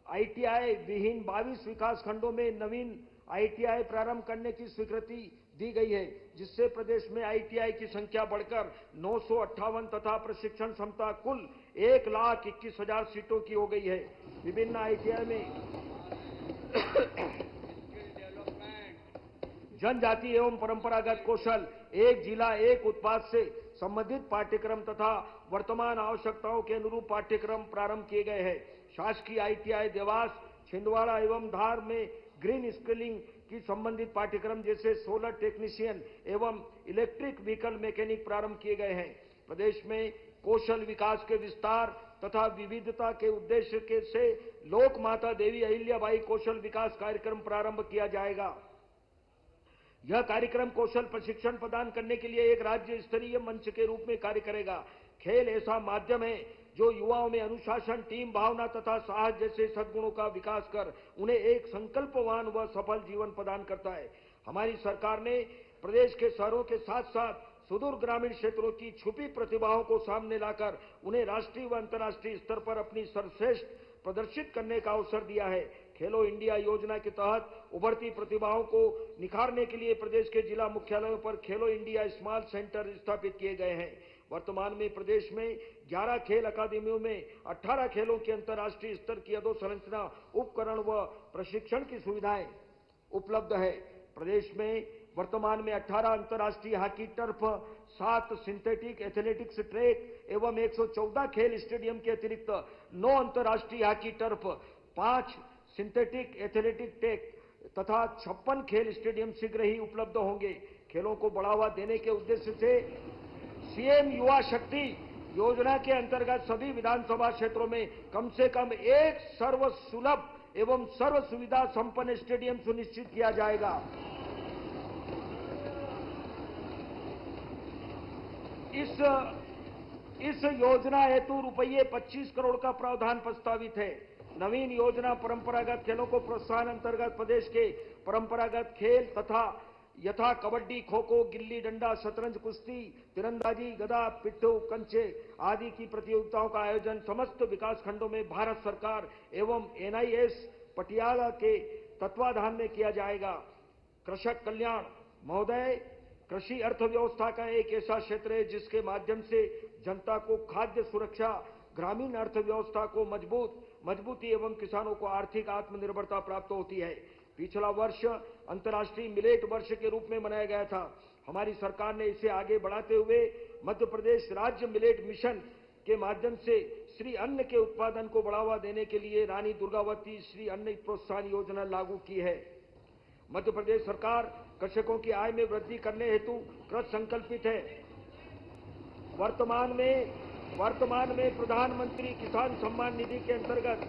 आईटीआई विहीन 22 विकास खंडों में नवीन आईटीआई प्रारंभ करने की स्वीकृति दी गई है, जिससे प्रदेश में आईटीआई की संख्या बढ़कर 958 तथा प्रशिक्षण क्षमता कुल 1,21,000 सीटों की हो गई है। विभिन्न आईटीआई में जनजाति एवं परंपरागत कौशल, एक जिला एक उत्पाद से संबंधित पाठ्यक्रम तथा वर्तमान आवश्यकताओं के अनुरूप पाठ्यक्रम प्रारंभ किए गए हैं। शासकीय आईटीआई देवास, छिंदवाड़ा एवं धार में ग्रीन स्किलिंग की संबंधित पाठ्यक्रम जैसे सोलर टेक्नीशियन एवं इलेक्ट्रिक व्हीकल मैकेनिक प्रारंभ किए गए हैं। प्रदेश में कौशल विकास के विस्तार तथा विविधता के उद्देश्य से लोक माता देवी अहिल्याबाई कौशल विकास कार्यक्रम प्रारंभ किया जाएगा। यह कार्यक्रम कौशल प्रशिक्षण प्रदान करने के लिए एक राज्य स्तरीय मंच के रूप में कार्य करेगा। खेल ऐसा माध्यम है जो युवाओं में अनुशासन, टीम भावना तथा साहस जैसे सद्गुणों का विकास कर उन्हें एक संकल्पवान व सफल जीवन प्रदान करता है। हमारी सरकार ने प्रदेश के शहरों के साथ साथ सुदूर ग्रामीण क्षेत्रों की छुपी प्रतिभाओं को सामने लाकर उन्हें राष्ट्रीय व अंतर्राष्ट्रीय स्तर पर अपनी सर्वश्रेष्ठ प्रदर्शित करने का अवसर दिया है। खेलो इंडिया योजना के तहत उभरती प्रतिभाओं को निखारने के लिए प्रदेश के जिला मुख्यालयों पर खेलो इंडिया स्मॉल सेंटर स्थापित किए गए हैं। वर्तमान में प्रदेश में 11 खेल अकादमियों में 18 खेलों की अंतर्राष्ट्रीय स्तर की अधोसंरचना, उपकरण व प्रशिक्षण की सुविधाएं उपलब्ध है। प्रदेश में वर्तमान में 18 अंतर्राष्ट्रीय hockey turf, 7 synthetic athletics track एवं 114 खेल स्टेडियम के अतिरिक्त 9 अंतर्राष्ट्रीय hockey turf, 5 synthetic athletic track तथा 56 खेल स्टेडियम शीघ्र ही उपलब्ध होंगे। खेलों को बढ़ावा देने के उद्देश्य से सीएम युवा शक्ति योजना के अंतर्गत सभी विधानसभा क्षेत्रों में कम से कम एक सर्व सुलभ एवं सर्व सुविधा संपन्न स्टेडियम सुनिश्चित किया जाएगा। इस योजना हेतु रुपये 25 करोड़ का प्रावधान प्रस्तावित है। नवीन योजना परंपरागत खेलों को प्रोत्साहन अंतर्गत प्रदेश के परंपरागत खेल तथा यथा कबड्डी, खो खो, गिल्ली डंडा, शतरंज, कुश्ती, तीरंदाजी, गदा, पिट्ठू, कंचे आदि की प्रतियोगिताओं का आयोजन समस्त विकास खंडों में भारत सरकार एवं एनआईएस पटियाला के तत्वाधान में किया जाएगा। कृषक कल्याण महोदय, कृषि अर्थव्यवस्था का एक ऐसा क्षेत्र है जिसके माध्यम से जनता को खाद्य सुरक्षा, ग्रामीण अर्थव्यवस्था को मजबूती एवं किसानों को आर्थिक आत्मनिर्भरता प्राप्त होती है। पिछला वर्ष अंतर्राष्ट्रीय मिलेट वर्ष के रूप में मनाया गया था। हमारी सरकार ने इसे आगे बढ़ाते हुए मध्य प्रदेश राज्य मिलेट मिशन के माध्यम से श्री अन्न के उत्पादन को बढ़ावा देने के लिए रानी दुर्गावती श्री अन्न प्रोत्साहन योजना लागू की है। मध्य प्रदेश सरकार कृषकों की आय में वृद्धि करने हेतु कृत संकल्पित है। वर्तमान में प्रधानमंत्री किसान सम्मान निधि के अंतर्गत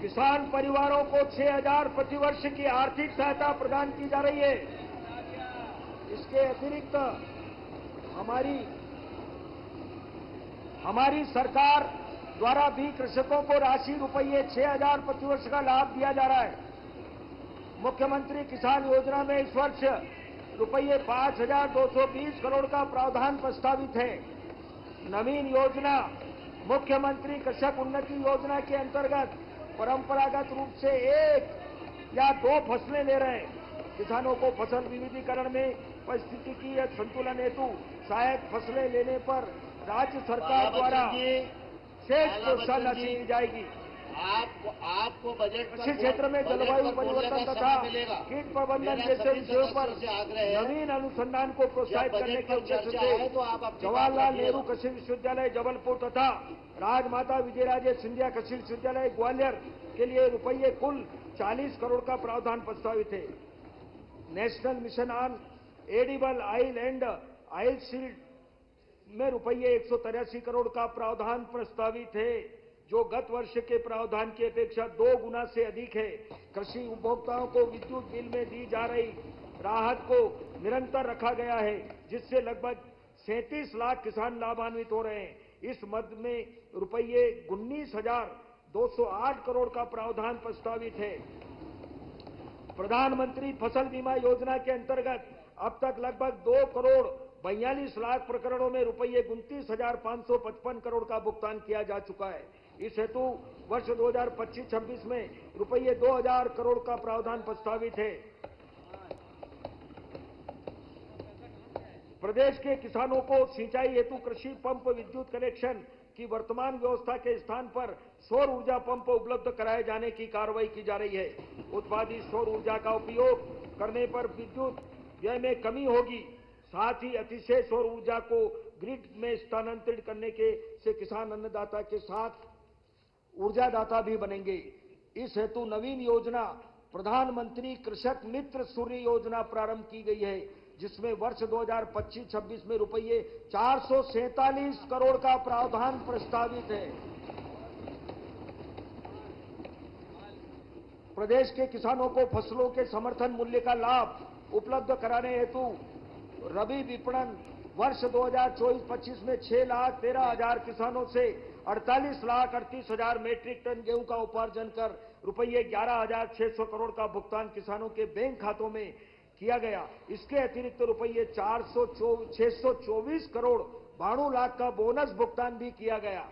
किसान परिवारों को 6,000 प्रतिवर्ष की आर्थिक सहायता प्रदान की जा रही है। इसके अतिरिक्त हमारी सरकार द्वारा भी कृषकों को राशि रुपये 6,000 प्रतिवर्ष का लाभ दिया जा रहा है। मुख्यमंत्री किसान योजना में इस वर्ष रुपये 5,220 करोड़ का प्रावधान प्रस्तावित है। नवीन योजना मुख्यमंत्री कृषक उन्नति योजना के अंतर्गत परंपरागत रूप से 1 या 2 फसलें ले रहे हैं। किसानों को फसल विविधीकरण में पारिस्थितिकीय संतुलन हेतु सहायक फसलें लेने पर राज्य सरकार द्वारा शेष प्रोत्साहन राशि दी जाएगी। आपको बजट कृषि क्षेत्र में जलवायु परिवर्तन तथा कीट प्रबंधन जैसे विषयों पर नवीन अनुसंधान को प्रोत्साहित करने के उद्देश्य से जवाहरलाल नेहरू कृषि विश्वविद्यालय जबलपुर तथा राजमाता विजयराजे सिंधिया कृषि विश्वविद्यालय ग्वालियर के लिए रुपये कुल 40 करोड़ का प्रावधान प्रस्तावित है। National mission on edible oil and oil seed में रुपये 183 करोड़ का प्रावधान प्रस्तावित है, जो गत वर्ष के प्रावधान की अपेक्षा 2 गुना से अधिक है। कृषि उपभोक्ताओं को विद्युत बिल में दी जा रही राहत को निरंतर रखा गया है, जिससे लगभग 37 लाख किसान लाभान्वित हो रहे हैं। इस मद में रुपये 19,208 करोड़ का प्रावधान प्रस्तावित है। प्रधानमंत्री फसल बीमा योजना के अंतर्गत अब तक लगभग 2 करोड़ 42 लाख प्रकरणों में रुपये 29,555 करोड़ का भुगतान किया जा चुका है। इस हेतु वर्ष 2025-26 में रुपये 2,000 करोड़ का प्रावधान प्रस्तावित है। प्रदेश के किसानों को सिंचाई हेतु कृषि पंप विद्युत कनेक्शन की वर्तमान व्यवस्था के स्थान पर सौर ऊर्जा पंप उपलब्ध कराए जाने की कार्रवाई की जा रही है। उत्पादित सौर ऊर्जा का उपयोग करने पर विद्युत व्यय में कमी होगी। साथ ही अतिशय सौर ऊर्जा को ग्रिड में स्थानांतरित करने के से किसान अन्नदाता के साथ ऊर्जादाता भी बनेंगे। इस हेतु नवीन योजना प्रधानमंत्री कृषक मित्र सूर्य योजना प्रारंभ की गई है, जिसमें वर्ष 2025-26 में रुपये 447 करोड़ का प्रावधान प्रस्तावित है। प्रदेश के किसानों को फसलों के समर्थन मूल्य का लाभ उपलब्ध कराने हेतु रबी विपणन वर्ष 2024-25 में 6,13,000 किसानों से 48,38,000 मीट्रिक टन गेहूं का उपार्जन कर रुपये 11,600 करोड़ का भुगतान किसानों के बैंक खातों में किया गया। इसके अतिरिक्त रुपये 624 करोड़ 92 लाख का बोनस भुगतान भी किया गया।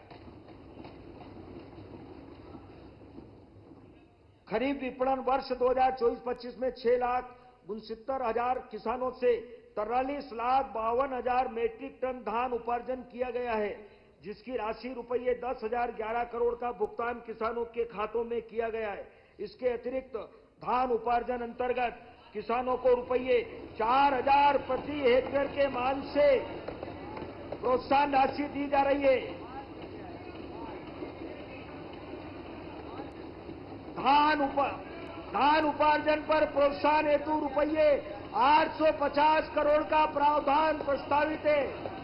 खरीफ विपणन वर्ष 2024-25 में 6,69,000 किसानों से 43,52,000 मीट्रिक टन धान उपार्जन किया गया है, जिसकी राशि रुपये 10,011 करोड़ का भुगतान किसानों के खातों में किया गया है। इसके अतिरिक्त धान उपार्जन अंतर्गत किसानों को रुपये 4,000 प्रति हेक्टेयर के मान से प्रोत्साहन राशि दी जा रही है। धान उपार्जन पर प्रोत्साहन हेतु रुपये 850 करोड़ का प्रावधान प्रस्तावित है।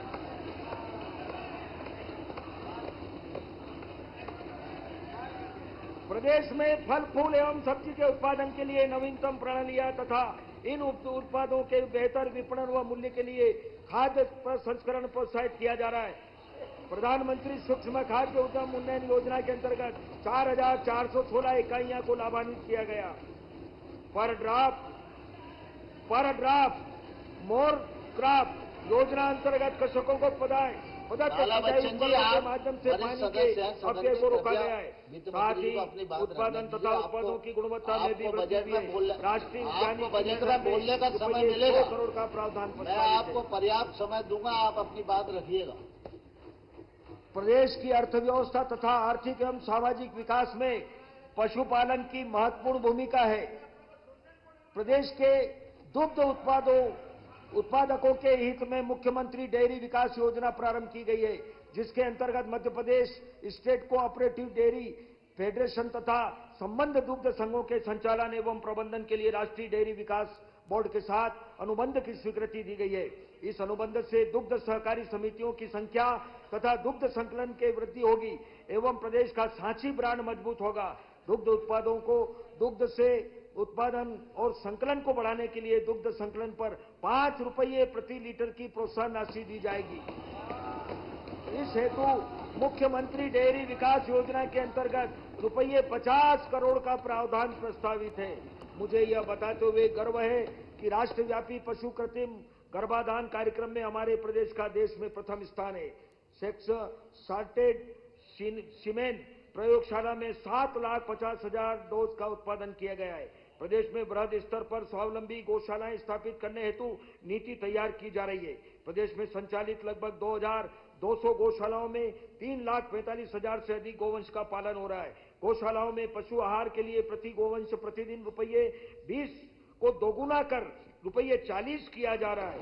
प्रदेश में फल फूल एवं सब्जी के उत्पादन के लिए नवीनतम प्रणालियां तथा इन उत्पादों के बेहतर विपणन व मूल्य के लिए खाद्य प्रसंस्करण प्रोत्साहित किया जा रहा है। प्रधानमंत्री सूक्ष्म खाद्य उद्यम उन्नयन योजना के अंतर्गत 4,416 इकाइयां को लाभान्वित किया गया। पर ड्राफ्ट मोर क्रॉप योजना अंतर्गत कृषकों को प्रदत्त सिंचाई उपकरणों के माध्यम से पानी के अपव्यय को रोका गया है। साथ ही उत्पादन तथा उत्पादों की गुणवत्ता में भी वृद्धि हुई है। राष्ट्रीय उद्यानिक बोलने का समय मिलेगा, 100 करोड़ का प्रावधान मैं आपको पर्याप्त समय दूंगा, आप अपनी बात रखिएगा। प्रदेश की अर्थव्यवस्था तथा आर्थिक एवं सामाजिक विकास में पशुपालन की महत्वपूर्ण भूमिका है। प्रदेश के दुग्ध उत्पादकों के हित में मुख्यमंत्री डेयरी विकास योजना प्रारंभ की गई है, जिसके अंतर्गत Madhya Pradesh state cooperative dairy federation तथा संबद्ध दुग्ध संघों के संचालन एवं प्रबंधन के लिए राष्ट्रीय डेयरी विकास बोर्ड के साथ अनुबंध की स्वीकृति दी गई है। इस अनुबंध से दुग्ध सहकारी समितियों की संख्या तथा दुग्ध संकलन के वृद्धि होगी एवं प्रदेश का सांची ब्रांड मजबूत होगा। दुग्ध उत्पादों को दुग्ध से उत्पादन और संकलन को बढ़ाने के लिए दुग्ध संकलन पर 5 रुपये प्रति लीटर की प्रोत्साहन राशि दी जाएगी। इस हेतु मुख्यमंत्री डेयरी विकास योजना के अंतर्गत रुपये 50 करोड़ का प्रावधान प्रस्तावित है। मुझे यह बताते हुए गर्व है कि राष्ट्रव्यापी पशु कृत्रिम गर्भाधान कार्यक्रम में हमारे प्रदेश का देश में प्रथम स्थान है। सेक्स सार्टेड सीमेन प्रयोगशाला में 7,50,000 डोज का उत्पादन किया गया है। प्रदेश में बृहद स्तर पर स्वावलंबी गौशालाएं स्थापित करने हेतु नीति तैयार की जा रही है। प्रदेश में संचालित लगभग 2,200 गौशालाओं में 3,45,000 से अधिक गोवंश का पालन हो रहा है। गौशालाओं में पशु आहार के लिए प्रति गोवंश प्रतिदिन रुपये 20 को दोगुना कर रुपये 40 किया जा रहा है।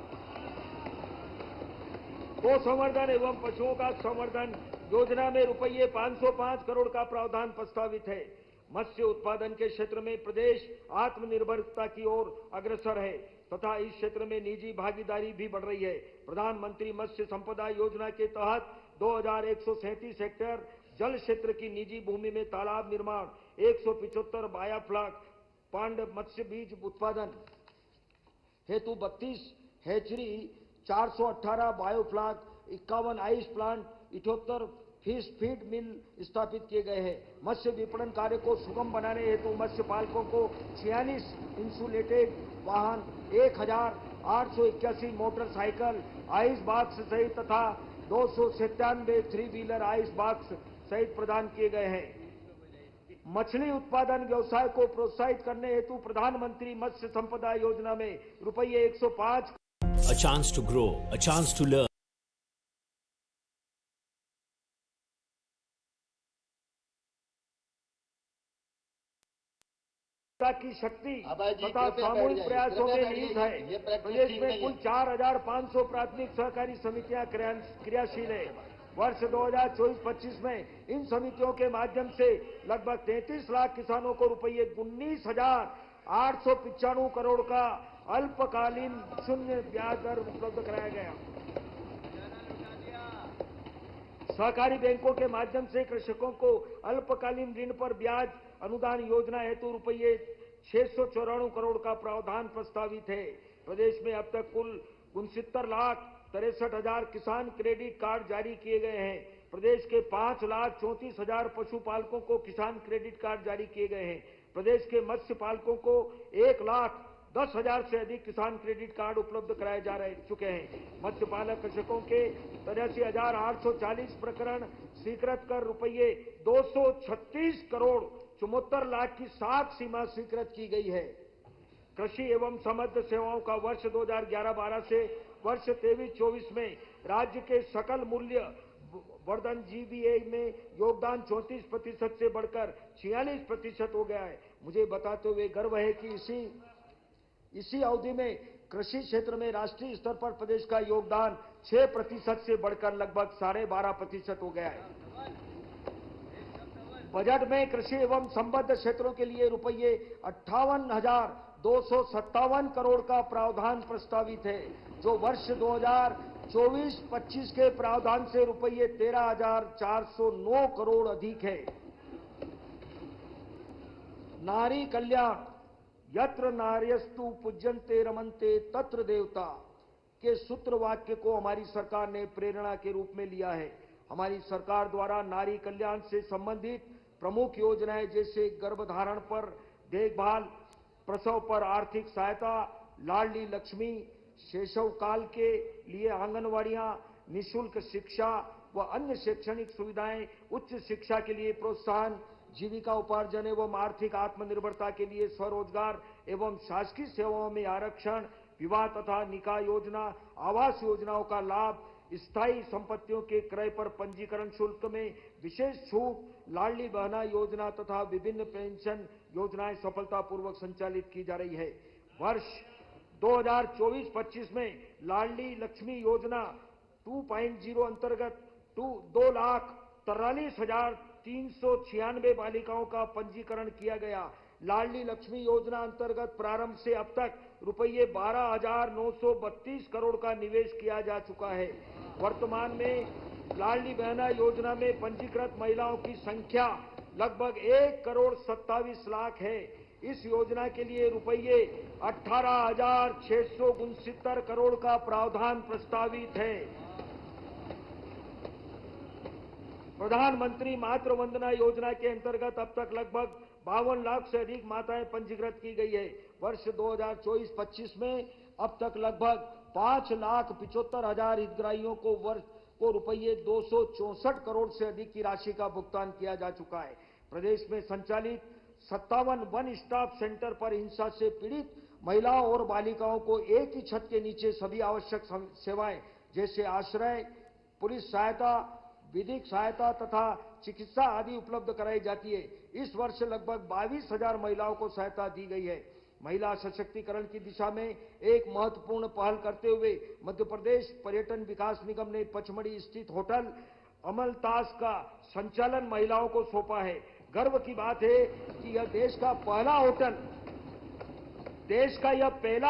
गौ संवर्धन एवं पशुओं का संवर्धन योजना में रुपये 505 करोड़ का प्रावधान प्रस्तावित है। मत्स्य उत्पादन के क्षेत्र में प्रदेश आत्मनिर्भरता की ओर अग्रसर है तथा इस क्षेत्र में निजी भागीदारी भी बढ़ रही है। प्रधानमंत्री मत्स्य संपदा योजना के तहत 2,137 हेक्टेयर जल क्षेत्र की निजी भूमि में तालाब निर्माण, 175 बायोफ्लॉक पांड मत्स्य बीज उत्पादन हेतु 32 hatchery, 418 biofloc, 51 ice plant, 78 fish feed मिल स्थापित किए गए हैं। मत्स्य विपणन कार्य को सुगम बनाने हेतु मत्स्य पालकों को 46 इंसुलेटेड वाहन, 1,881 मोटरसाइकिल आइस बॉक्स सहित तथा 297 3 व्हीलर आइस बॉक्स सहित प्रदान किए गए हैं। मछली उत्पादन व्यवसाय को प्रोत्साहित करने हेतु प्रधानमंत्री मत्स्य संपदा योजना में रुपये 105 A chance to grow, a chance to learn. की शक्ति अभय जी, तथा कृपया सामूहिक बैठ जाइए, प्रयासों कृपया में बैठ निहित जाइए। ये है। प्रैक्टिस प्रदेश ठीक में नहीं कुल है। 4,500 प्राथमिक सहकारी समितियां क्रियाशील है। वर्ष 2024-25 में इन समितियों के माध्यम से लगभग 33 लाख किसानों को रुपये 19,895 करोड़ का अल्पकालीन शून्य ब्याज दर उपलब्ध कराया गया। सहकारी बैंकों के माध्यम से कृषकों को अल्पकालीन ऋण पर ब्याज अनुदान योजना हेतु रुपये 694 करोड़ का प्रावधान प्रस्तावित है। प्रदेश में अब तक कुल 69,63,000 किसान क्रेडिट कार्ड जारी किए गए हैं। प्रदेश के 5,34,000 पशुपालकों को किसान क्रेडिट कार्ड जारी किए गए हैं। प्रदेश के मत्स्य पालकों को 1,10,000 से अधिक किसान क्रेडिट कार्ड उपलब्ध कराए जा चुके हैं। मत्स्य पालक कृषकों के 83,840 प्रकरण स्वीकृत कर रुपये 236 करोड़ 74 लाख की 7 सीमा स्वीकृत की गई है। कृषि एवं समृद्ध सेवाओं का वर्ष 2011-12 से वर्ष 23-24 में राज्य के सकल मूल्य वर्धन जीबीए में योगदान 34% से बढ़कर 46% हो गया है। मुझे बताते हुए गर्व है कि इसी अवधि में कृषि क्षेत्र में राष्ट्रीय स्तर पर प्रदेश का योगदान 6% से बढ़कर लगभग 12.5% हो गया है। बजट में कृषि एवं संबद्ध क्षेत्रों के लिए रुपये 58,257 करोड़ का प्रावधान प्रस्तावित है, जो वर्ष 2024-25 के प्रावधान से रुपये 13,409 करोड़ अधिक है। नारी कल्याण, यत्र नार्यस्तु पूज्यन्ते रमन्ते तत्र देवता के सूत्र वाक्य को हमारी सरकार ने प्रेरणा के रूप में लिया है। हमारी सरकार द्वारा नारी कल्याण से संबंधित प्रमुख योजनाएं जैसे गर्भधारण पर देखभाल, प्रसव पर आर्थिक सहायता, लाडली लक्ष्मी, शैशव काल के लिए आंगनवाड़ियां, निःशुल्क शिक्षा व अन्य शैक्षणिक सुविधाएं, उच्च शिक्षा के लिए प्रोत्साहन, जीविका उपार्जन एवं आर्थिक आत्मनिर्भरता के लिए स्वरोजगार एवं शासकीय सेवाओं में आरक्षण, विवाह तथा निकाह योजना, आवास योजनाओं का लाभ, स्थायी संपत्तियों के क्रय पर पंजीकरण शुल्क में विशेष छूट, लाडली बहना योजना तथा विभिन्न पेंशन योजनाएं सफलतापूर्वक संचालित की जा रही है। वर्ष 2024-25 में लाडली लक्ष्मी योजना 2.0 अंतर्गत 2,43,396 बालिकाओं का पंजीकरण किया गया। लाडली लक्ष्मी योजना अंतर्गत प्रारंभ से अब तक रुपये 12,932 करोड़ का निवेश किया जा चुका है। वर्तमान में लाडली बहना योजना में पंजीकृत महिलाओं की संख्या लगभग 1,27,00,000 है। इस योजना के लिए रुपये 18,669 करोड़ का प्रावधान प्रस्तावित है। प्रधानमंत्री मातृ वंदना योजना के अंतर्गत अब तक लगभग 52 लाख से अधिक माताएं पंजीकृत की गई है। वर्ष 2024-25 में अब तक लगभग 5,75,000 हितग्राहियों को रुपये 264 करोड़ से अधिक की राशि का भुगतान किया जा चुका है। प्रदेश में संचालित 57 वन स्टॉप सेंटर पर हिंसा से पीड़ित महिलाओं और बालिकाओं को एक ही छत के नीचे सभी आवश्यक सेवाएं जैसे आश्रय, पुलिस सहायता, विधिक सहायता तथा चिकित्सा आदि उपलब्ध कराई जाती है। इस वर्ष लगभग 22,000 महिलाओं को सहायता दी गई है। महिला सशक्तिकरण की दिशा में एक महत्वपूर्ण पहल करते हुए मध्य प्रदेश पर्यटन विकास निगम ने पचमढ़ी स्थित होटल अमलतास का संचालन महिलाओं को सौंपा है। गर्व की बात है कि यह देश का पहला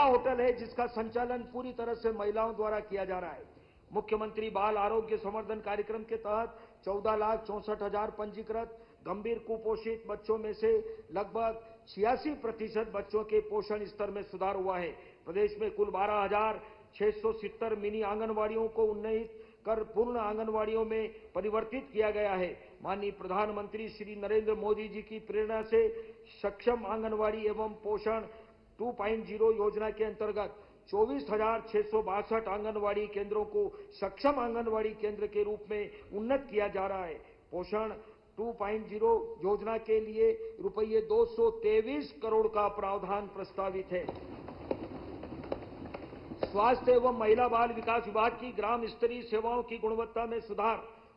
होटल है जिसका संचालन पूरी तरह से महिलाओं द्वारा किया जा रहा है। मुख्यमंत्री बाल आरोग्य संवर्धन कार्यक्रम के तहत 14,64,000 पंजीकृत गंभीर कुपोषित बच्चों में से लगभग 86% बच्चों के पोषण स्तर में सुधार हुआ है। प्रदेश में कुल 12,670 मिनी आंगनवाड़ियों को उन्नत कर पूर्ण आंगनवाड़ियों में परिवर्तित किया गया है। माननीय प्रधानमंत्री श्री नरेंद्र मोदी जी की प्रेरणा से सक्षम आंगनवाड़ी एवं पोषण 2.0 योजना के अंतर्गत 24,662 आंगनवाड़ी केंद्रों को सक्षम आंगनवाड़ी केंद्र के रूप में उन्नत किया जा रहा है। पोषण 2.0 योजना के लिए रुपये 223 करोड़ का प्रावधान प्रस्तावित है। स्वास्थ्य एवं महिला बाल विकास विभाग की ग्राम स्तरीय सेवाओं की गुणवत्ता में सुधार,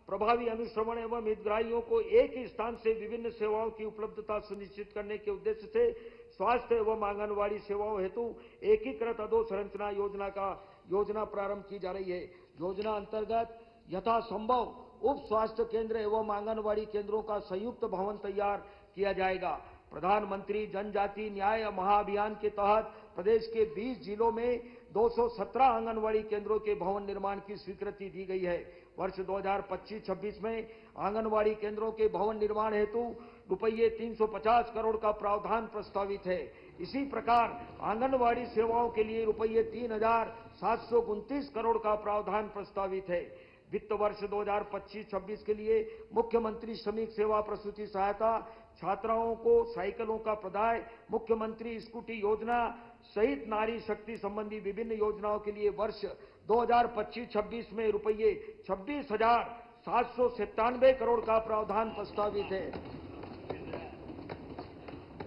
प्रभावी अनुश्रवण एवं हितग्राहियों को एक ही स्थान से विभिन्न सेवाओं की उपलब्धता सुनिश्चित करने के उद्देश्य से स्वास्थ्य एवं आंगनवाड़ी सेवाओं हेतु एकीकृत अधोसंरचना योजना प्रारंभ की जा रही है। योजना अंतर्गत यथासंभव उप स्वास्थ्य केंद्र एवं आंगनवाड़ी केंद्रों का संयुक्त भवन तैयार किया जाएगा। प्रधानमंत्री जनजाति न्याय महाअभियान के तहत प्रदेश के 20 जिलों में 217 आंगनवाड़ी केंद्रों के भवन निर्माण की स्वीकृति दी गई है। वर्ष 2025-26 में आंगनवाड़ी केंद्रों के भवन निर्माण हेतु रुपये 350 करोड़ का प्रावधान प्रस्तावित है। इसी प्रकार आंगनवाड़ी सेवाओं के लिए रुपये 3,729 करोड़ का प्रावधान प्रस्तावित है। वित्त वर्ष 2025-26 के लिए मुख्यमंत्री श्रमिक सेवा प्रसूति सहायता, छात्राओं को साइकिलों का प्रदाय, मुख्यमंत्री स्कूटी योजना सहित नारी शक्ति संबंधी विभिन्न योजनाओं के लिए वर्ष 2025-26 में रुपये 26,797 करोड़ का प्रावधान प्रस्तावित है।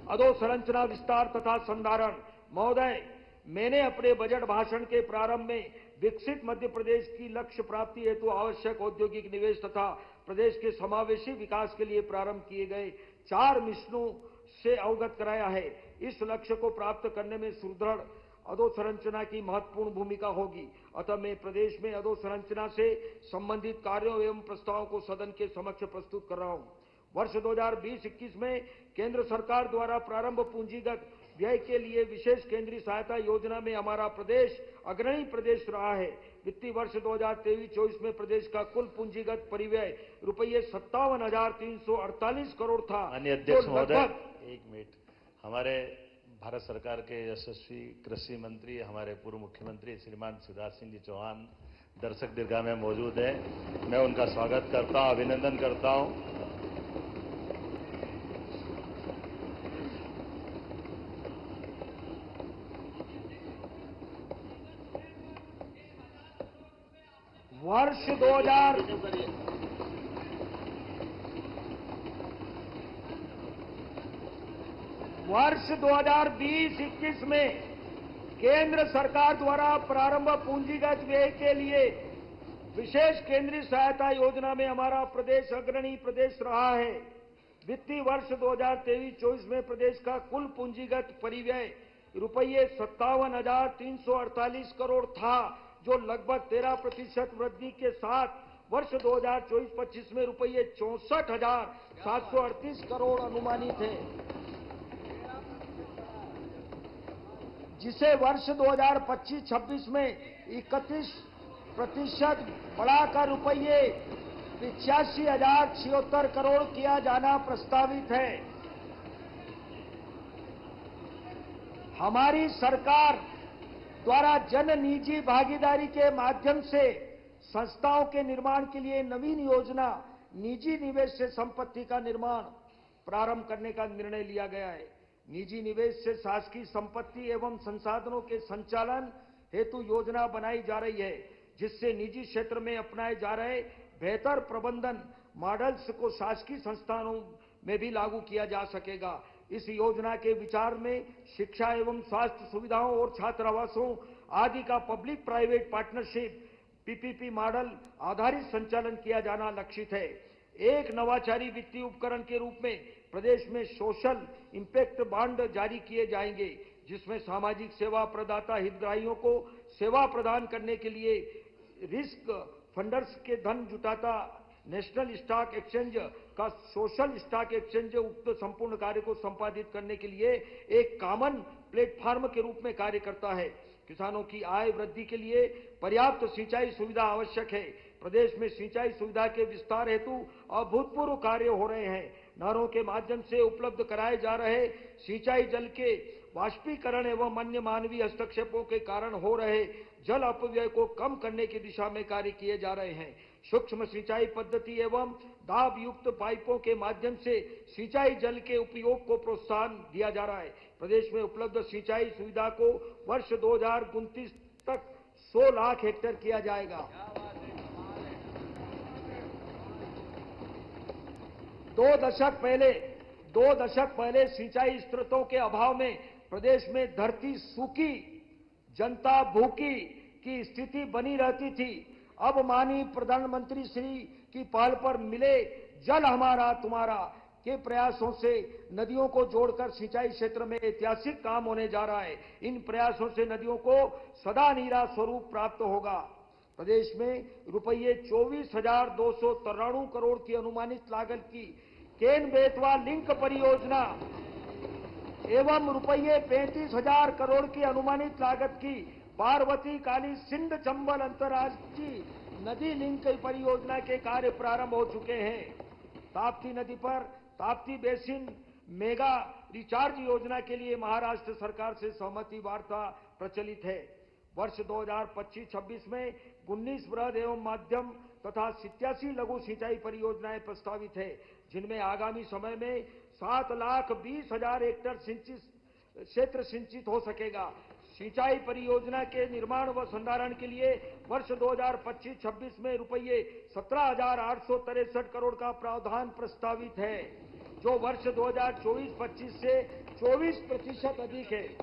अधोसंरचना विस्तार तथा संधारण। महोदय, मैंने अपने बजट भाषण के प्रारंभ में विकसित मध्य प्रदेश की लक्ष्य प्राप्ति हेतु आवश्यक औद्योगिक निवेश तथा प्रदेश के समावेशी विकास के लिए प्रारंभ किए गए 4 मिशनों से अवगत कराया है। इस लक्ष्य को प्राप्त करने में सुदृढ़ अधोसंरचना की महत्वपूर्ण भूमिका होगी। अतः मैं प्रदेश में अधोसंरचना से संबंधित कार्यों एवं प्रस्तावों को सदन के समक्ष प्रस्तुत कर रहा हूं। वर्ष 2020-21 में केंद्र सरकार द्वारा प्रारंभ पूंजीगत व्यय के लिए विशेष केंद्रीय सहायता योजना में हमारा प्रदेश अग्रणी प्रदेश रहा है। वित्तीय वर्ष 2023-24 में प्रदेश का कुल पूंजीगत परिव्यय रुपये 57,348 करोड़ था। माननीय अध्यक्ष महोदय, एक मिनट। हमारे भारत सरकार के यशस्वी कृषि मंत्री, हमारे पूर्व मुख्यमंत्री श्रीमान शिवराज सिंह जी चौहान दर्शक दीर्घा में मौजूद हैं। मैं उनका स्वागत करता हूं, अभिनंदन करता हूं। वर्ष 2020-21 में केंद्र सरकार द्वारा प्रारंभ पूंजीगत व्यय के लिए विशेष केंद्रीय सहायता योजना में हमारा प्रदेश अग्रणी प्रदेश रहा है। वित्तीय वर्ष 2023-24 में प्रदेश का कुल पूंजीगत परिव्यय रुपये 57,348 करोड़ था, जो लगभग 13% वृद्धि के साथ वर्ष 2024-25 में रुपये 64,738 करोड़ अनुमानित है, जिसे वर्ष 2025-26 में 31% बढ़ाकर रुपये 85,076 करोड़ किया जाना प्रस्तावित है। हमारी सरकार द्वारा जन निजी भागीदारी के माध्यम से संस्थाओं के निर्माण के लिए नवीन योजना निजी निवेश से संपत्ति का निर्माण प्रारंभ करने का निर्णय लिया गया है। निजी निवेश से शासकीय संपत्ति एवं संसाधनों के संचालन हेतु योजना बनाई जा रही है, जिससे निजी क्षेत्र में अपनाए जा रहे बेहतर प्रबंधन मॉडल्स को शासकीय संस्थानों में भी लागू किया जा सकेगा। इस योजना के विचार में शिक्षा एवं स्वास्थ्य सुविधाओं और छात्रावासों आदि का public private partnership PPP model आधारित संचालन किया जाना लक्षित है। एक नवाचारी वित्तीय उपकरण के रूप में प्रदेश में सोशल इंपैक्ट बॉन्ड जारी किए जाएंगे, जिसमें सामाजिक सेवा प्रदाता हितग्राहियों को सेवा प्रदान करने के लिए रिस्क फंडर्स के धन जुटाता नेशनल स्टॉक एक्सचेंज का सोशल स्टॉक एक्सचेंज उक्त संपूर्ण कार्य को संपादित करने के लिए एक कॉमन प्लेटफॉर्म के रूप में कार्य करता है। किसानों की आय वृद्धि के लिए पर्याप्त सिंचाई सुविधा आवश्यक है। प्रदेश में सिंचाई सुविधा के विस्तार हेतु अभूतपूर्व कार्य हो रहे हैं। नहरों के माध्यम से उपलब्ध कराए जा रहे सिंचाई जल के वाष्पीकरण एवं अन्य मानवीय हस्तक्षेपों के कारण हो रहे जल अपव्यय को कम करने की दिशा में कार्य किए जा रहे हैं। सूक्ष्म सिंचाई पद्धति एवं दाब युक्त पाइपों के माध्यम से सिंचाई जल के उपयोग को प्रोत्साहन दिया जा रहा है। प्रदेश में उपलब्ध सिंचाई सुविधा को वर्ष 2029 तक 100 लाख हेक्टेयर किया जाएगा। 2 दशक पहले सिंचाई स्रोतों के अभाव में प्रदेश में धरती सूखी, जनता भूखी की स्थिति बनी रहती थी। अब माननीय प्रधानमंत्री श्री की पहल पर मिले जल हमारा तुम्हारा के प्रयासों से नदियों को जोड़कर सिंचाई क्षेत्र में ऐतिहासिक काम होने जा रहा है। इन प्रयासों से नदियों को सदा नीरा स्वरूप प्राप्त होगा। प्रदेश में रुपये 24,293 करोड़ की अनुमानित लागत की केन बेतवा लिंक परियोजना एवं रुपये 35,000 करोड़ की अनुमानित लागत की पार्वती काली सिंध चंबल अंतर्राष्ट्रीय नदी लिंक परियोजना के कार्य प्रारंभ हो चुके हैं। ताप्ती नदी पर ताप्ती बेसिन मेगा रिचार्ज योजना के लिए महाराष्ट्र सरकार से सहमति वार्ता प्रचलित है। वर्ष 2025-26 में 19 बृहद एवं माध्यम तथा 87 लघु सिंचाई परियोजनाएं प्रस्तावित है, जिनमें आगामी समय में 7,20,000 हेक्टेयर क्षेत्र सिंचित हो सकेगा। सिंचाई परियोजना के निर्माण व संधारण के लिए वर्ष 2025-26 में रुपये 17,863 करोड़ का प्रावधान प्रस्तावित है, जो वर्ष 2024-25 से 24% अधिक है।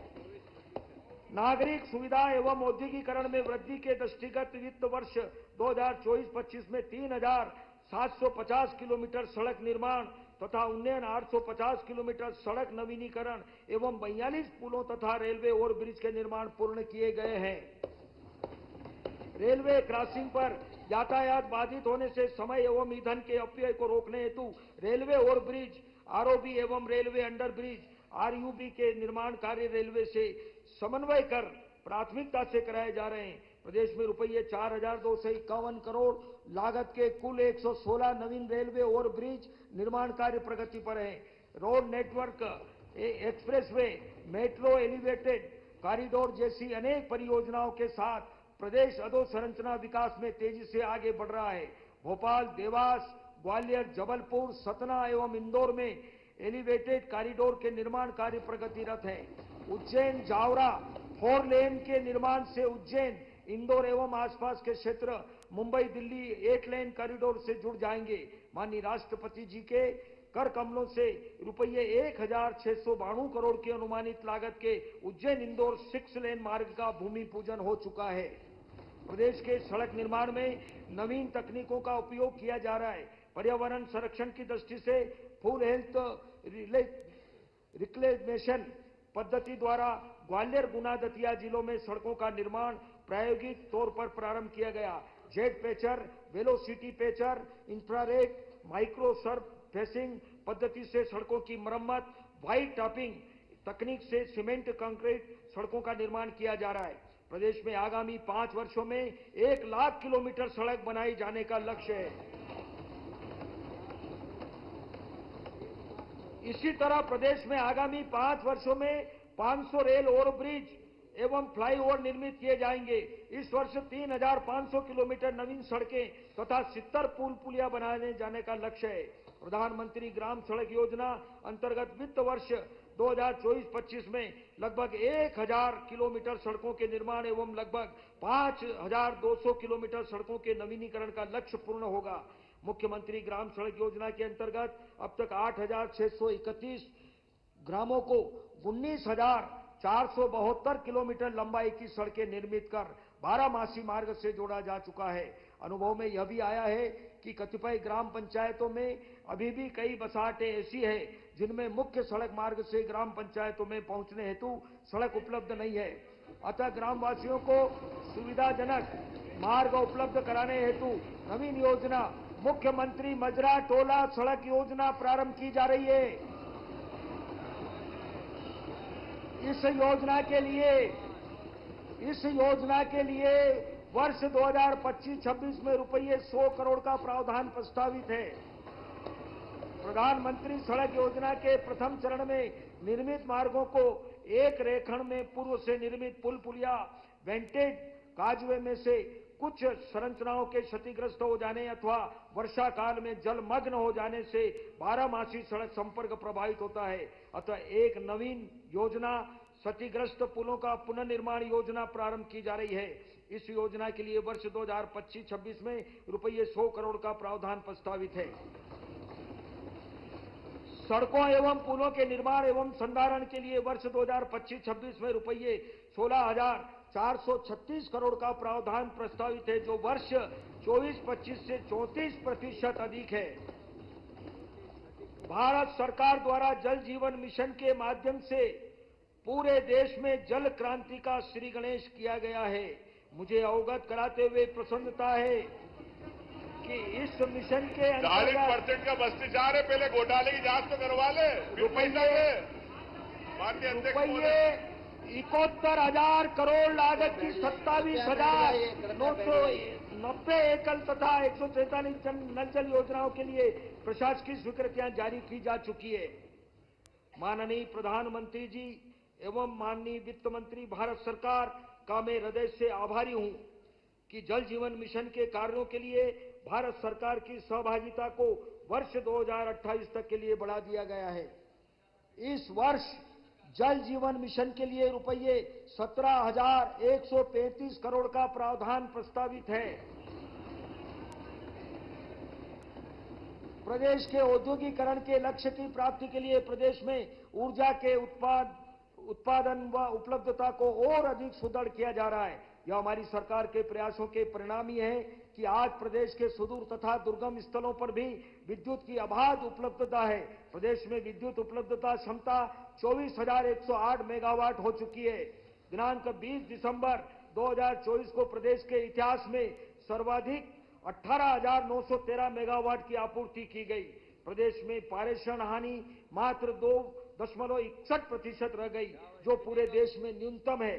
नागरिक सुविधा एवं औद्योगिकरण में वृद्धि के दृष्टिगत वित्त वर्ष 2024-25 में 3,750 किलोमीटर सड़क निर्माण तथा उन्नयन 850 किलोमीटर सड़क नवीनीकरण एवं 42 पुलों तथा रेलवे ओवरब्रिज के निर्माण पूर्ण किए गए हैं। रेलवे क्रॉसिंग पर यातायात बाधित होने से समय एवं ईंधन के अपव्यय को रोकने हेतु रेलवे ओवरब्रिज, आरओबी एवं रेलवे अंडरब्रिज आरयूबी के निर्माण कार्य रेलवे से समन्वय कर प्राथमिकता से कराए जा रहे हैं। प्रदेश में रुपये 4,251 करोड़ लागत के कुल 116 नवीन रेलवे ओवरब्रिज निर्माण कार्य प्रगति पर है। Road network, expressway, metro, elevated corridor जैसी अनेक परियोजनाओं के साथ प्रदेश अधोसंरचना विकास में तेजी से आगे बढ़ रहा है। भोपाल, देवास, ग्वालियर, जबलपुर, सतना एवं इंदौर में एलिवेटेड कॉरिडोर के निर्माण कार्य प्रगतिरत है। उज्जैन जावरा 4 लेन के निर्माण से उज्जैन, इंदौर एवं आसपास के क्षेत्र मुंबई, दिल्ली 8 लेन कॉरिडोर से जुड़ जाएंगे। माननीय राष्ट्रपति जी के कर कमलों से रुपये 1,692 करोड़ की अनुमानित लागत के उज्जैन इंदौर 6 लेन मार्ग का भूमि पूजन हो चुका है। प्रदेश के सड़क निर्माण में नवीन तकनीकों का उपयोग किया जा रहा है। पर्यावरण संरक्षण की दृष्टि से फुल हेल्थ रिक्लेमेशन पद्धति द्वारा ग्वालियर, गुना, दतिया जिलों में सड़कों का निर्माण प्रायोगिक तौर पर प्रारंभ किया गया। Jet patcher, velocity patcher, infrared, micro surfacing पद्धति से सड़कों की मरम्मत, व्हाइट टॉपिंग तकनीक से सीमेंट कंक्रीट सड़कों का निर्माण किया जा रहा है। प्रदेश में आगामी 5 वर्षों में 1 लाख किलोमीटर सड़क बनाई जाने का लक्ष्य है। इसी तरह प्रदेश में आगामी 5 वर्षों में 500 रेल ओवरब्रिज एवं फ्लाईओवर निर्मित किए जाएंगे। इस वर्ष 3,500 किलोमीटर नवीन सड़कें तथा 70 पुल पुलिया बनाने जाने का लक्ष्य है। प्रधानमंत्री ग्राम सड़क योजना अंतर्गत वित्त वर्ष 2024-25 में लगभग 1,000 किलोमीटर सड़कों के निर्माण एवं लगभग 5,200 किलोमीटर सड़कों के नवीनीकरण का लक्ष्य पूर्ण होगा। मुख्यमंत्री ग्राम सड़क योजना के अंतर्गत अब तक 8,631 ग्रामों को 19,472 किलोमीटर लंबाई की सड़कें निर्मित कर 12मासी मार्ग से जोड़ा जा चुका है। अनुभव में यह भी आया है कि कतिपय ग्राम पंचायतों में अभी भी कई बसाहटें ऐसी हैं जिनमें मुख्य सड़क मार्ग से ग्राम पंचायतों में पहुंचने हेतु सड़क उपलब्ध नहीं है। अतः ग्रामवासियों को सुविधाजनक मार्ग उपलब्ध कराने हेतु नवीन योजना मुख्यमंत्री मजरा टोला सड़क योजना प्रारंभ की जा रही है। इस योजना के लिए वर्ष 2025-26 में रुपये 100 करोड़ का प्रावधान प्रस्तावित है। प्रधानमंत्री सड़क योजना के प्रथम चरण में निर्मित मार्गों को एक रेखण में पूर्व से निर्मित पुल पुलिया, वेंटेड काजवे में से कुछ संरचनाओं के क्षतिग्रस्त हो जाने अथवा वर्षा काल में जलमग्न हो जाने से 12मासी सड़क संपर्क प्रभावित होता है। अतः एक नवीन योजना क्षतिग्रस्त पुलों का पुनर्निर्माण योजना प्रारंभ की जा रही है। इस योजना के लिए वर्ष 2025-26 में रुपये 100 करोड़ का प्रावधान प्रस्तावित है। सड़कों एवं पुलों के निर्माण एवं संधारण के लिए वर्ष 2025-26 में रुपये 16,436 करोड़ का प्रावधान प्रस्तावित है, जो वर्ष 24-25 से 34% अधिक है। भारत सरकार द्वारा जल जीवन मिशन के माध्यम से पूरे देश में जल क्रांति का श्री गणेश किया गया है। मुझे अवगत कराते हुए प्रसन्नता है कि इस मिशन के 40% का भ्रष्टाचार है, पहले घोटाले की जांच तो करवा ले। रुपये 71,000 करोड़ लागत की 27,990 एकल तथा 143 नल जल योजनाओं के लिए प्रशासकीय स्वीकृतियां जारी की जा चुकी है। माननीय प्रधानमंत्री जी एवं माननीय वित्त मंत्री भारत सरकार का मैं हृदय से आभारी हूं कि जल जीवन मिशन के कार्यों के लिए भारत सरकार की सहभागिता को वर्ष 2028 तक के लिए बढ़ा दिया गया है। इस वर्ष जल जीवन मिशन के लिए रुपये 17,135 करोड़ का प्रावधान प्रस्तावित है। प्रदेश के औद्योगिकरण के लक्ष्य की प्राप्ति के लिए प्रदेश में ऊर्जा के उत्पादन व उपलब्धता को और अधिक सुदृढ़ किया जा रहा है। यह हमारी सरकार के प्रयासों के परिणाम ही है कि आज प्रदेश के सुदूर तथा दुर्गम स्थलों पर भी विद्युत की अबाध उपलब्धता है। प्रदेश में विद्युत उपलब्धता क्षमता 24,108 मेगावाट हो चुकी है। दिनांक 20 दिसंबर 2024 को प्रदेश के इतिहास में सर्वाधिक 18,913 मेगावाट की आपूर्ति की गई। प्रदेश में पारेषण हानि मात्र 2.61% रह गई, जो पूरे देश में न्यूनतम है।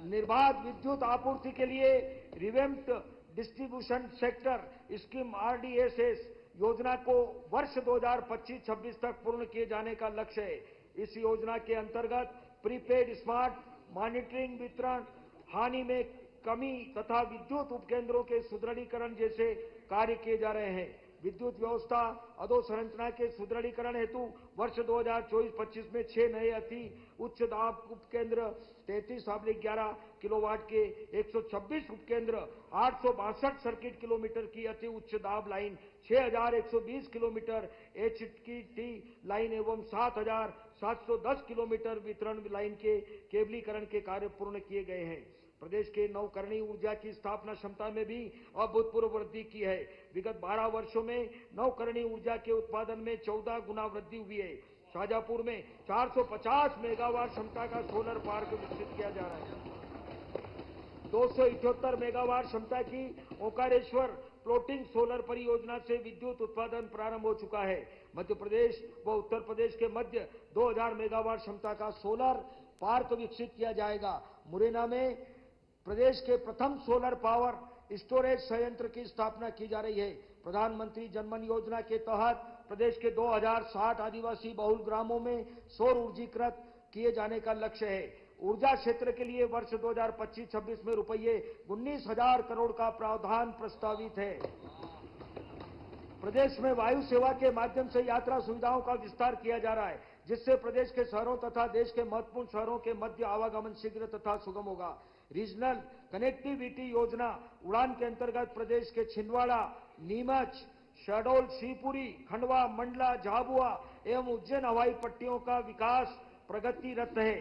निर्बाध विद्युत आपूर्ति के लिए revamped distribution sector scheme RDSS योजना को वर्ष 2025-26 तक पूर्ण किए जाने का लक्ष्य है। इस योजना के अंतर्गत प्रीपेड स्मार्ट मॉनिटरिंग, वितरण हानि में कमी तथा विद्युत उपकेंद्रों के सुदृढ़ीकरण जैसे कार्य किए जा रहे हैं। विद्युत व्यवस्था अधोसंरचना के सुदृढ़ीकरण हेतु वर्ष 2024-25 में 6 नए अति उच्च दाब उपकेंद्र, 33/11 किलोवाट के 126 उपकेंद्र, 862 सर्किट किलोमीटर की अति उच्च दाब लाइन, 6,120 किलोमीटर HT लाइन एवं 7,710 किलोमीटर वितरण लाइन के केबलीकरण के कार्य पूर्ण किए गए हैं। प्रदेश के नवकरणीय ऊर्जा की स्थापना क्षमता में भी अभूतपूर्व वृद्धि की है। विगत 12 वर्षों में नवकरणीय ऊर्जा के उत्पादन में 14 गुना वृद्धि हुई है। शाजापुर में 450 मेगावाट क्षमता का सोलर पार्क विकसित किया जा रहा है। 278 मेगावाट क्षमता की ओंकारेश्वर फ्लोटिंग सोलर परियोजना से विद्युत उत्पादन प्रारंभ हो चुका है। मध्य प्रदेश व उत्तर प्रदेश के मध्य 2000 मेगावाट क्षमता का सोलर पार्क विकसित किया जाएगा। मुरैना में प्रदेश के प्रथम सोलर पावर स्टोरेज संयंत्र की स्थापना की जा रही है। प्रधानमंत्री जनमन योजना के तहत प्रदेश के 2060 आदिवासी बहुल ग्रामों में सौर ऊर्जीकृत किए जाने का लक्ष्य है। ऊर्जा क्षेत्र के लिए वर्ष 2025-26 में रुपये 19,000 करोड़ का प्रावधान प्रस्तावित है। प्रदेश में वायु सेवा के माध्यम से यात्रा सुविधाओं का विस्तार किया जा रहा है, जिससे प्रदेश के शहरों तथा देश के महत्वपूर्ण शहरों के मध्य आवागमन शीघ्र तथा सुगम होगा। रीजनल कनेक्टिविटी योजना उड़ान के अंतर्गत प्रदेश के छिंदवाड़ा, नीमच, शहडोल, शिवपुरी, खंडवा, मंडला, झाबुआ एवं उज्जैन हवाई पट्टियों का विकास प्रगतिरत है।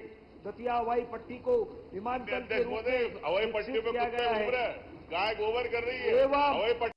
दतिया हवाई पट्टी को विमानतल के रूप में हवाई पट्टी विकसित पे किया कुत्ते गया घूम रहे है। हैं, गाय गोबर कर रही है, एवं हवाई पट्टी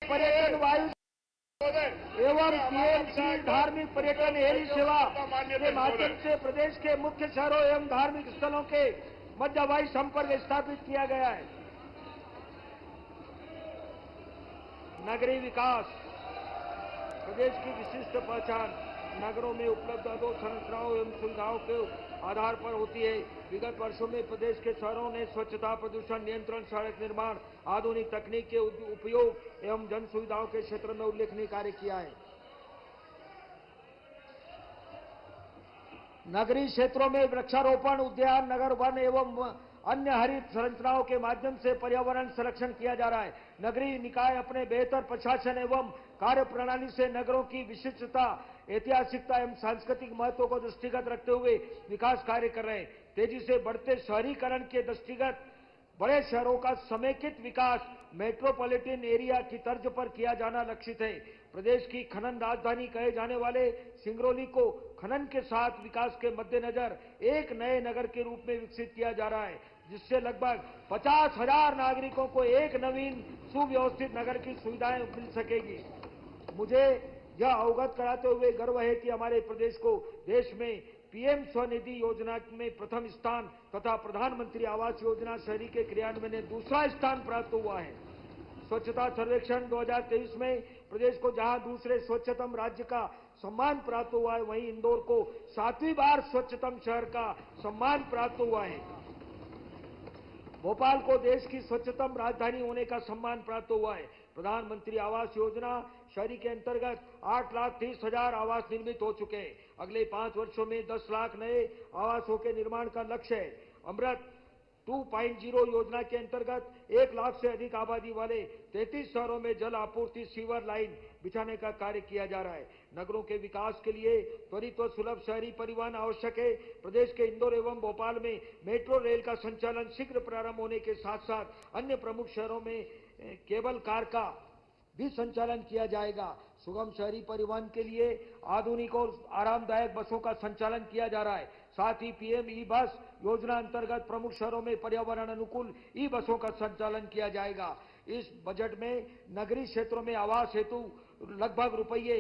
पर्यटन वायु एवं PMC धार्मिक पर्यटन हेली सेवा के माध्यम से प्रदेश के मुख्य शहरों एवं धार्मिक स्थलों के मध्य हवाई संपर्क स्थापित किया गया है। नगरीय विकास प्रदेश की विशिष्ट पहचान नगरों में उपलब्ध अधोसंरचनाओं एवं सुविधाओं के आधार पर होती है। विगत वर्षों में प्रदेश के शहरों ने स्वच्छता, प्रदूषण नियंत्रण, सड़क निर्माण, आधुनिक तकनीक के उपयोग एवं जन सुविधाओं के क्षेत्र में उल्लेखनीय कार्य किया है। नगरीय क्षेत्रों में वृक्षारोपण, उद्यान, नगर वन एवं अन्य हरित संरचनाओं के माध्यम से पर्यावरण संरक्षण किया जा रहा है। नगरीय निकाय अपने बेहतर प्रशासन एवं कार्य प्रणाली से नगरों की विशिष्टता, ऐतिहासिकता एवं सांस्कृतिक महत्व को दृष्टिगत रखते हुए विकास कार्य कर रहे हैं। तेजी से बढ़ते शहरीकरण के दृष्टिगत बड़े शहरों का समेकित विकास मेट्रोपॉलिटन एरिया की तर्ज पर किया जाना लक्षित है। प्रदेश की खनन राजधानी कहे जाने वाले सिंगरौली को खनन के साथ विकास के मद्देनजर एक नए नगर के रूप में विकसित किया जा रहा है, जिससे लगभग 50,000 नागरिकों को एक नवीन सुव्यवस्थित नगर की सुविधाएं मिल सकेगी। मुझे यह अवगत कराते हुए गर्व है कि हमारे प्रदेश को देश में PM स्वनिधि योजना में प्रथम स्थान तथा प्रधानमंत्री आवास योजना शहरी के क्रियान्वयन में दूसरा स्थान प्राप्त हुआ है। स्वच्छता सर्वेक्षण 2023 में प्रदेश को जहां दूसरे स्वच्छतम राज्य का सम्मान प्राप्त हुआ है, वहीं इंदौर को 7वीं बार स्वच्छतम शहर का सम्मान प्राप्त हुआ है। भोपाल को देश की स्वच्छतम राजधानी होने का सम्मान प्राप्त हुआ है। प्रधानमंत्री आवास योजना शहरी के अंतर्गत 8,30,000 आवास निर्मित हो चुके हैं। अगले 5 वर्षों में 10 लाख नए आवासों के निर्माण का लक्ष्य है। अमृत 2.0 योजना के अंतर्गत 1 लाख से अधिक आबादी वाले 33 शहरों में जल आपूर्ति सीवर लाइन बिछाने का कार्य किया जा रहा है। नगरों के विकास के लिए त्वरित व सुलभ शहरी परिवहन आवश्यक है। प्रदेश के इंदौर एवं भोपाल में मेट्रो रेल का संचालन शीघ्र प्रारंभ होने के साथ साथ अन्य प्रमुख शहरों में केबल कार का भी संचालन किया जाएगा। सुगम शहरी परिवहन के लिए आधुनिक और आरामदायक बसों का संचालन किया जा रहा है। साथ ही पीएम ई बस योजना अंतर्गत प्रमुख शहरों में पर्यावरण अनुकूल ई बसों का संचालन किया जाएगा। इस बजट में नगरीय क्षेत्रों में आवास हेतु लगभग रुपये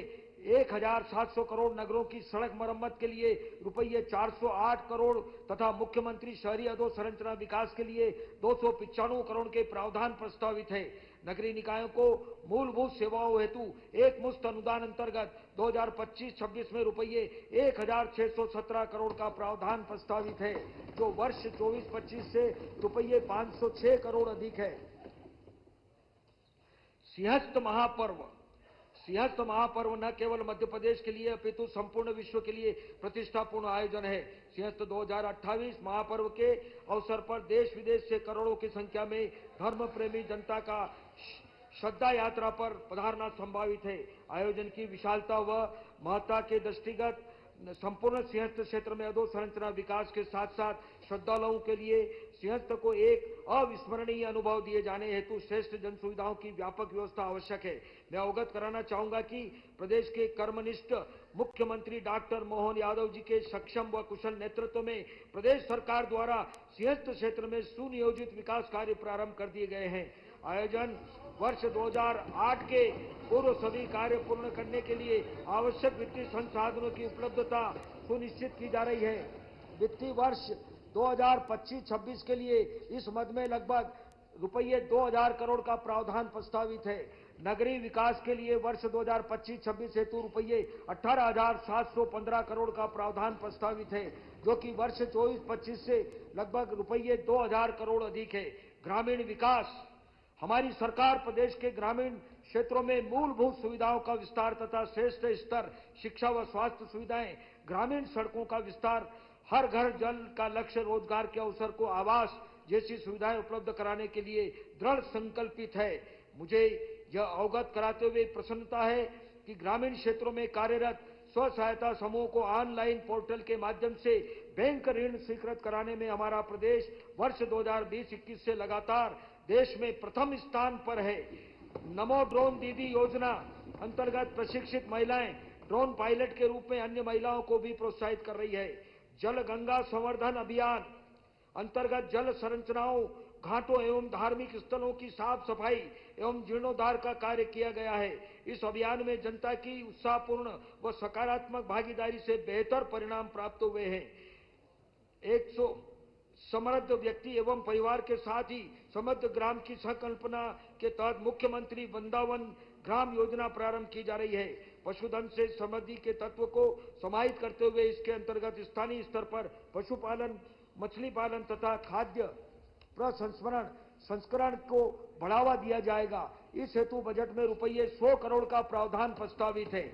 1,700 करोड़, नगरों की सड़क मरम्मत के लिए रुपये 408 करोड़ तथा मुख्यमंत्री शहरी अधोसंरचना विकास के लिए 295 करोड़ के प्रावधान प्रस्तावित है। नगरीय निकायों को मूलभूत सेवाओं हेतु एक मुश्त अनुदान अंतर्गत 2025-26 में रुपये 1,617 करोड़ का प्रावधान प्रस्तावित है, जो वर्ष 24-25 से रुपये 506 करोड़ अधिक है। सिंहस्थ महापर्व न केवल मध्य प्रदेश के लिए अपितु संपूर्ण विश्व के लिए प्रतिष्ठापूर्ण आयोजन है। सिंहस्थ 2028 महापर्व के अवसर पर देश विदेश से करोड़ों की संख्या में धर्म प्रेमी जनता का श्रद्धा यात्रा पर पधारना संभावित है। आयोजन की विशालता व महत्ता के दृष्टिगत संपूर्ण सिंहस्थ क्षेत्र में अधोसंरचना विकास के साथ साथ श्रद्धालुओं के लिए सिंहस्थ को एक अविस्मरणीय अनुभव दिए जाने हेतु श्रेष्ठ जन सुविधाओं की व्यापक व्यवस्था आवश्यक है। मैं अवगत कराना चाहूंगा कि प्रदेश के कर्मनिष्ठ मुख्यमंत्री डॉक्टर मोहन यादव जी के सक्षम व कुशल नेतृत्व में प्रदेश सरकार द्वारा सिंहस्थ क्षेत्र में सुनियोजित विकास कार्य प्रारंभ कर दिए गए हैं। आयोजन वर्ष 2008 के पूर्व सभी कार्य पूर्ण करने के लिए आवश्यक वित्तीय संसाधनों की उपलब्धता सुनिश्चित की जा रही है। वित्तीय वर्ष 2025-26 के लिए इस मद में लगभग रुपये 2,000 करोड़ का प्रावधान प्रस्तावित है। नगरीय विकास के लिए वर्ष 2025-26 हेतु रुपये 18,715 करोड़ का प्रावधान प्रस्तावित है, जो कि वर्ष 24-25 से लगभग रुपये 2,000 करोड़ अधिक है। ग्रामीण विकास, हमारी सरकार प्रदेश के ग्रामीण क्षेत्रों में मूलभूत सुविधाओं का विस्तार तथा श्रेष्ठ स्तर शिक्षा व स्वास्थ्य सुविधाएं, ग्रामीण सड़कों का विस्तार, हर घर जल का लक्ष्य, रोजगार के अवसर को आवास जैसी सुविधाएं उपलब्ध कराने के लिए दृढ़ संकल्पित है। मुझे यह अवगत कराते हुए प्रसन्नता है कि ग्रामीण क्षेत्रों में कार्यरत स्व सहायता समूह को ऑनलाइन पोर्टल के माध्यम से बैंक ऋण स्वीकृत कराने में हमारा प्रदेश वर्ष 2020-21 से लगातार देश में प्रथम स्थान पर है। नमो ड्रोन दीदी योजना अंतर्गत प्रशिक्षित महिलाएं ड्रोन पायलट के रूप में अन्य महिलाओं को भी प्रोत्साहित कर रही है। जल गंगा संवर्धन अभियान अंतर्गत जल संरचनाओं, घाटों एवं धार्मिक स्थलों की साफ सफाई एवं जीर्णोद्धार का कार्य किया गया है। इस अभियान में जनता की उत्साहपूर्ण व सकारात्मक भागीदारी से बेहतर परिणाम प्राप्त हुए हैं। 100 समृद्ध व्यक्ति एवं परिवार के साथ ही समृद्ध ग्राम की संकल्पना के तहत मुख्यमंत्री वृंदावन ग्राम योजना प्रारंभ की जा रही है। पशुधन से समृद्धि के तत्व को समाहित करते हुए इसके अंतर्गत स्थानीय स्तर पर पशुपालन, मछली पालन तथा खाद्य संस्करण को बढ़ावा दिया जाएगा। इस हेतु बजट में रुपये 100 करोड़ का प्रावधान प्रस्तावित है।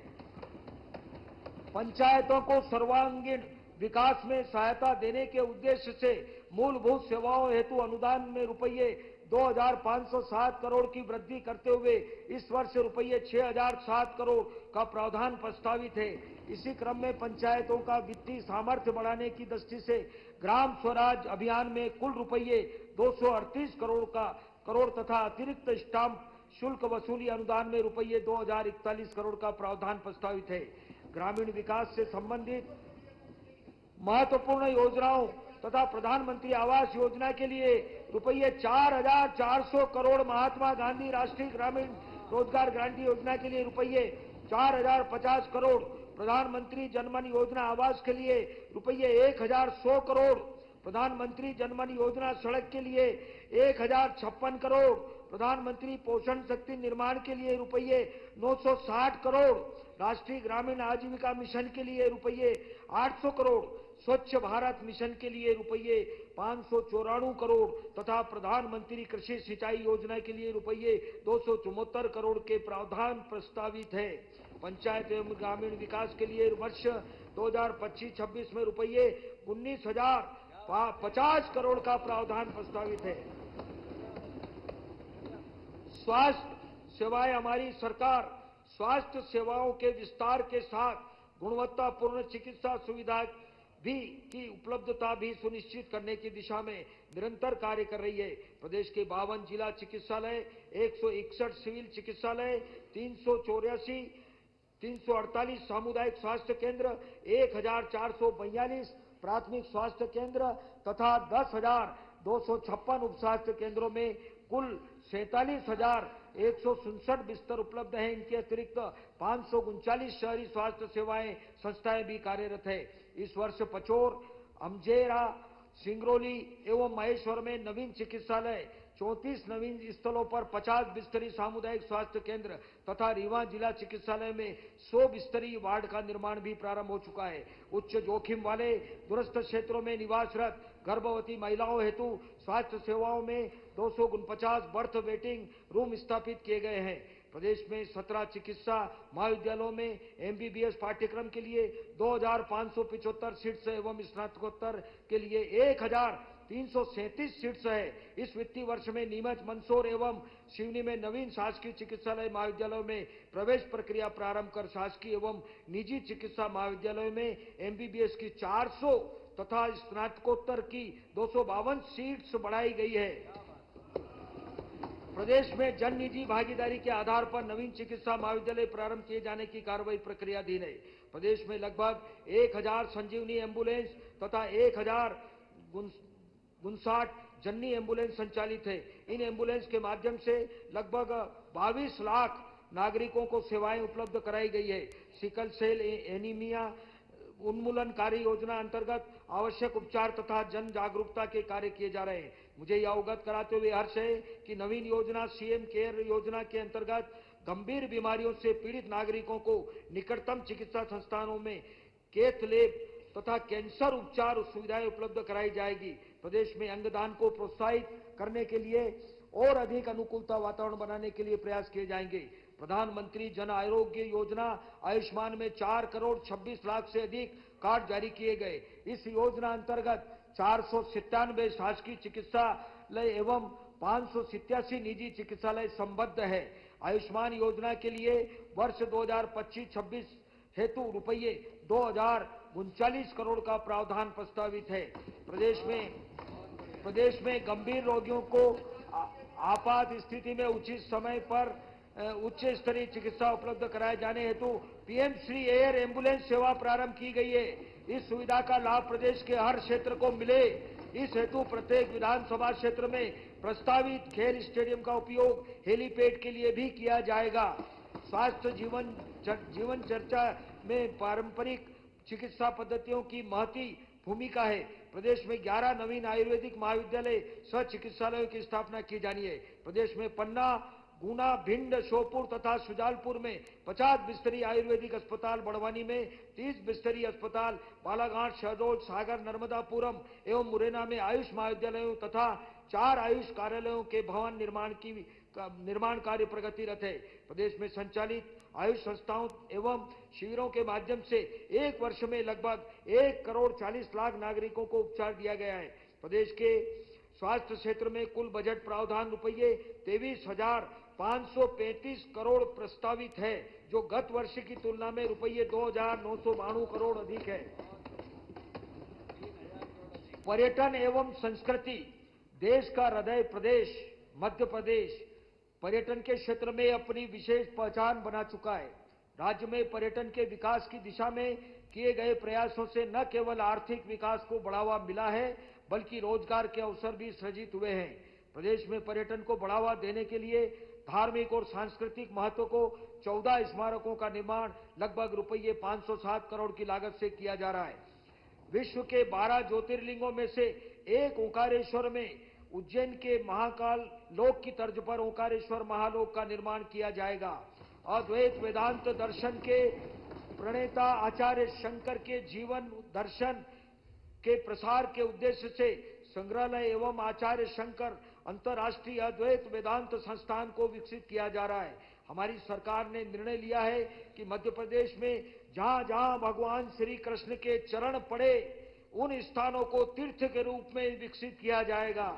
पंचायतों को सर्वांगीण विकास में सहायता देने के उद्देश्य से मूलभूत सेवाओं हेतु अनुदान में रुपये 2,507 करोड़ की वृद्धि करते हुए इस वर्ष रुपये 6,007 करोड़ का प्रावधान प्रस्तावित है। इसी क्रम में पंचायतों का वित्तीय सामर्थ्य बढ़ाने की दृष्टि से ग्राम स्वराज अभियान में कुल रुपये 238 करोड़ तथा अतिरिक्त स्टाम्प शुल्क वसूली अनुदान में रुपये 2,041 करोड़ का प्रावधान प्रस्तावित है। ग्रामीण विकास से संबंधित महत्वपूर्ण योजनाओं तथा प्रधानमंत्री आवास योजना के लिए रुपये 4,400 करोड़, महात्मा गांधी राष्ट्रीय ग्रामीण रोजगार गारंटी योजना के लिए रुपये 4,050 करोड़, प्रधानमंत्री जनमन योजना आवास के लिए रुपये 1,100 करोड़, प्रधानमंत्री जनमन योजना सड़क के लिए 1,056 करोड़, प्रधानमंत्री पोषण शक्ति निर्माण के लिए रुपये 960 करोड़, राष्ट्रीय ग्रामीण आजीविका मिशन के लिए रुपये 800 करोड़, स्वच्छ भारत मिशन के लिए रुपये 594 करोड़ तथा प्रधानमंत्री कृषि सिंचाई योजना के लिए रुपये 274 करोड़ के प्रावधान प्रस्तावित है। पंचायत एवं ग्रामीण विकास के लिए वर्ष 2025-26 में रुपये 19,000 50 करोड़ का प्रावधान प्रस्तावित है। स्वास्थ्य सेवाएं, हमारी सरकार स्वास्थ्य सेवाओं के विस्तार के साथ गुणवत्तापूर्ण चिकित्सा सुविधा की उपलब्धता भी सुनिश्चित करने की दिशा में निरंतर कार्य कर रही है। प्रदेश के 52 जिला चिकित्सालय, 161 सिविल चिकित्सालय, 348 सामुदायिक स्वास्थ्य केंद्र, 1442 प्राथमिक स्वास्थ्य केंद्र तथा 10,256 उपस्वास्थ्य केंद्रों में कुल 47,167 बिस्तर उपलब्ध हैं। इनके अतिरिक्त 539 शहरी स्वास्थ्य सेवाएं संस्थाएं भी कार्यरत है। इस वर्ष पचोर, अमजेरा, सिंगरौली एवं महेश्वर में नवीन चिकित्सालय, 34 नवीन स्थलों पर 50 बिस्तरी सामुदायिक स्वास्थ्य केंद्र तथा रीवा जिला चिकित्सालय में 100 बिस्तरी वार्ड का निर्माण भी प्रारंभ हो चुका है। उच्च जोखिम वाले दूरस्थ क्षेत्रों में निवासरत गर्भवती महिलाओं हेतु स्वास्थ्य सेवाओं में 249 बर्थ वेटिंग रूम स्थापित किए गए हैं। प्रदेश में 17 चिकित्सा महाविद्यालयों में एमबीबीएस पाठ्यक्रम के लिए 2,575 सीट्स एवं स्नातकोत्तर के लिए 1,337 सीट्स है। इस वित्तीय वर्ष में नीमच, मंदसौर एवं सिवनी में नवीन शासकीय चिकित्सालय महाविद्यालयों में प्रवेश प्रक्रिया प्रारंभ कर शासकीय एवं निजी चिकित्सा महाविद्यालयों में एमबीबीएस की 400 तथा स्नातकोत्तर की 252 सीट्स बढ़ाई गई है। प्रदेश में जन निजी भागीदारी के आधार पर नवीन चिकित्सा महाविद्यालय प्रारंभ किए जाने की कार्रवाई प्रक्रियाधीन है। प्रदेश में लगभग 1,000 संजीवनी एम्बुलेंस तथा 1,059 जननी एम्बुलेंस संचालित है। इन एम्बुलेंस के माध्यम से लगभग 22 लाख नागरिकों को सेवाएं उपलब्ध कराई गई है। सिकल सेल एनीमिया उन्मूलनकारी योजना अंतर्गत आवश्यक उपचार तथा जन जागरूकता के कार्य किए जा रहे हैं। मुझे यह अवगत कराते हुए हर्ष है कि नवीन योजना सीएम केयर योजना के अंतर्गत गंभीर बीमारियों से पीड़ित नागरिकों को निकटतम चिकित्सा संस्थानों में कैथ लैब तथा कैंसर उपचार सुविधाएं उपलब्ध कराई जाएगी। प्रदेश में अंगदान को प्रोत्साहित करने के लिए और अधिक अनुकूलता वातावरण बनाने के लिए प्रयास किए जाएंगे। प्रधानमंत्री जन आरोग्य योजना आयुष्मान में 4 करोड़ 26 लाख से अधिक कार्ड जारी किए गए। इस योजना अंतर्गत 497 शासकीय चिकित्सालय एवं 587 निजी चिकित्सालय संबद्ध है। आयुष्मान योजना के लिए वर्ष 2025-26 हेतु रुपये 2,039 करोड़ का प्रावधान प्रस्तावित है। प्रदेश में गंभीर रोगियों को आपात स्थिति में उचित समय पर उच्च स्तरीय चिकित्सा उपलब्ध कराए जाने हेतु पीएम श्री एयर एम्बुलेंस सेवा प्रारंभ की गई है। इस सुविधा का लाभ प्रदेश के हर क्षेत्र को मिले, इस हेतु प्रत्येक विधानसभा क्षेत्र में प्रस्तावित खेल स्टेडियम का उपयोग हेलीपैड के लिए भी किया जाएगा। स्वास्थ्य जीवन चर्चा में पारंपरिक चिकित्सा पद्धतियों की महती भूमिका है। प्रदेश में 11 नवीन आयुर्वेदिक महाविद्यालय सह चिकित्सालयों की स्थापना की जानी है। प्रदेश में पन्ना, गुना, भिंड, श्योपुर तथा सुजालपुर में 50 बिस्तरी आयुर्वेदिक अस्पताल, बड़वानी में 30 बिस्तरी अस्पताल, बालाघाट, शहडोल, सागर, नर्मदापुरम एवं मुरैना में आयुष महाविद्यालयों तथा 4 आयुष कार्यालयों के भवन निर्माण कार्य प्रगतिरत है। प्रदेश में संचालित आयुष संस्थाओं एवं शिविरों के माध्यम से एक वर्ष में लगभग 1 करोड़ 40 लाख नागरिकों को उपचार दिया गया है। प्रदेश के स्वास्थ्य क्षेत्र में कुल बजट प्रावधान रुपये 23,535 करोड़ प्रस्तावित है, जो गत वर्ष की तुलना में रुपये 2,992 करोड़ अधिक है। पर्यटन एवं संस्कृति, देश का हृदय प्रदेश मध्य प्रदेश पर्यटन के क्षेत्र में अपनी विशेष पहचान बना चुका है। राज्य में पर्यटन के विकास की दिशा में किए गए प्रयासों से न केवल आर्थिक विकास को बढ़ावा मिला है, बल्कि रोजगार के अवसर भी सृजित हुए हैं। प्रदेश में पर्यटन को बढ़ावा देने के लिए धार्मिक और सांस्कृतिक महत्व को 14 स्मारकों का निर्माण लगभग रुपये 507 करोड़ की लागत से किया जा रहा है। विश्व के 12 ज्योतिर्लिंगों में से एक ओंकारेश्वर में उज्जैन के महाकाल लोक की तर्ज पर ओंकारेश्वर महालोक का निर्माण किया जाएगा। अद्वैत वेदांत दर्शन के प्रणेता आचार्य शंकर के जीवन दर्शन के प्रसार के उद्देश्य से संग्रहालय एवं आचार्य शंकर अंतर्राष्ट्रीय अद्वैत वेदांत संस्थान को विकसित किया जा रहा है। हमारी सरकार ने निर्णय लिया है कि मध्य प्रदेश में जहां जहां भगवान श्री कृष्ण के चरण पड़े, उन स्थानों को तीर्थ के रूप में विकसित किया जाएगा।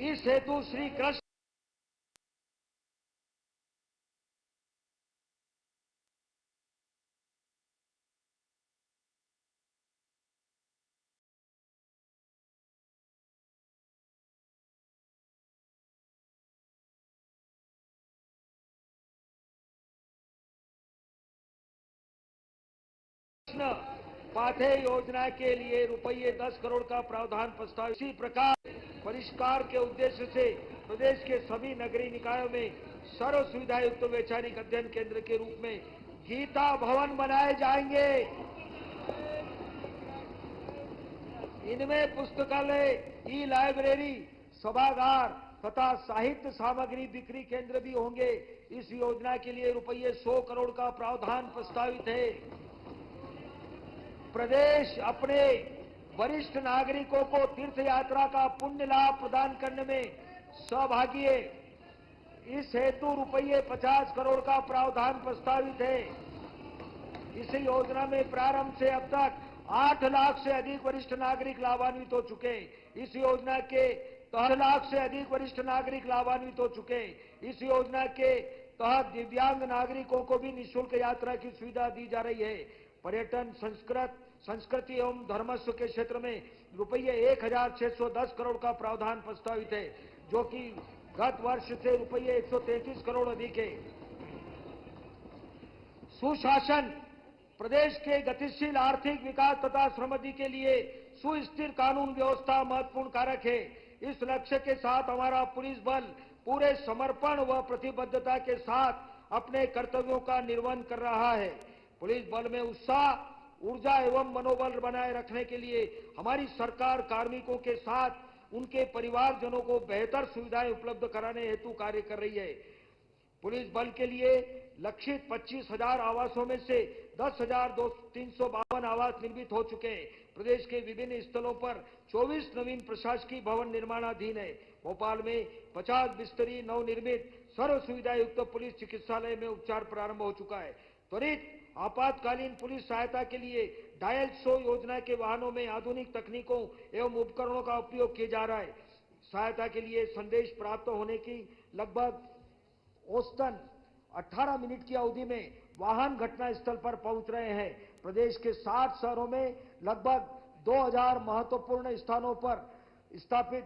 इस हेतु श्री कृष्ण पाथे योजना के लिए रुपये 10 करोड़ का प्रावधान प्रस्ताव। इसी प्रकार परिष्कार के उद्देश्य से प्रदेश के सभी नगरीय निकायों में सर्व सुविधा युक्त वैचारिक अध्ययन केंद्र के रूप में गीता भवन बनाए जाएंगे। इनमें पुस्तकालय, ई लाइब्रेरी, सभागार तथा साहित्य सामग्री बिक्री केंद्र भी होंगे। इस योजना के लिए रुपये 100 करोड़ का प्रावधान प्रस्तावित है। प्रदेश अपने वरिष्ठ नागरिकों को तीर्थ यात्रा का पुण्य लाभ प्रदान करने में सहभागी है। इस हेतु रुपये 50 करोड़ का प्रावधान प्रस्तावित है। इस योजना में प्रारंभ से अब तक 8 लाख से अधिक वरिष्ठ नागरिक लाभान्वित हो चुके। इस योजना के 8 लाख से अधिक वरिष्ठ नागरिक लाभान्वित हो चुके। इस योजना के तहत दिव्यांग नागरिकों को भी निःशुल्क यात्रा की सुविधा दी जा रही है। पर्यटन, संस्कृति एवं धर्मस्व के क्षेत्र में रुपये 1610 करोड़ का प्रावधान प्रस्तावित है, जो कि गत वर्ष से रुपये 133 करोड़ अधिक है। सुशासन, प्रदेश के गतिशील आर्थिक विकास तथा समृद्धि के लिए सुस्थिर कानून व्यवस्था महत्वपूर्ण कारक है। इस लक्ष्य के साथ हमारा पुलिस बल पूरे समर्पण व प्रतिबद्धता के साथ अपने कर्तव्यों का निर्वहन कर रहा है। पुलिस बल में उत्साह, ऊर्जा एवं मनोबल बनाए रखने के लिए हमारी सरकार कार्मिकों के साथ उनके परिवारजनों को बेहतर सुविधाएं उपलब्ध कराने हेतु कार्य कर रही है। पुलिस बल के लिए लक्षित 25,000 आवासों में से 10,352 आवास निर्मित हो चुके हैं। प्रदेश के विभिन्न स्थलों पर 24 नवीन प्रशासकीय भवन निर्माणाधीन है। भोपाल में 50 बिस्तरी नवनिर्मित सर्व सुविधा युक्त पुलिस चिकित्सालय में उपचार प्रारंभ हो चुका है। त्वरित आपातकालीन पुलिस सहायता के लिए डायल 100 योजना के वाहनों में आधुनिक तकनीकों एवं उपकरणों का उपयोग किया जा रहा है। सहायता के लिए संदेश प्राप्त होने की लगभग औसतन 18 मिनट की अवधि में वाहन घटनास्थल पर पहुंच रहे हैं। प्रदेश के 60 शहरों में लगभग 2000 महत्वपूर्ण स्थानों पर स्थापित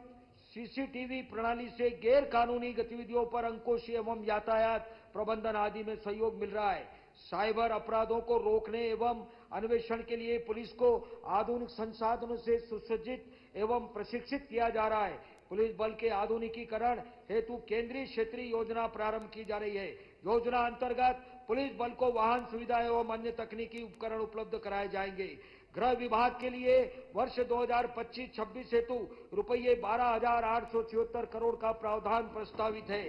सीसीटीवी प्रणाली से गैर कानूनी गतिविधियों पर अंकुश एवं यातायात प्रबंधन आदि में सहयोग मिल रहा है। साइबर अपराधों को रोकने एवं अन्वेषण के लिए पुलिस को आधुनिक संसाधनों से सुसज्जित एवं प्रशिक्षित किया जा रहा है। पुलिस बल के आधुनिकीकरण हेतु केंद्रीय क्षेत्रीय योजना प्रारंभ की जा रही है। योजना अंतर्गत पुलिस बल को वाहन सुविधा एवं अन्य तकनीकी उपकरण उपलब्ध कराए जाएंगे। गृह विभाग के लिए वर्ष 2025-26 हेतु रुपये 12,876 करोड़ का प्रावधान प्रस्तावित है,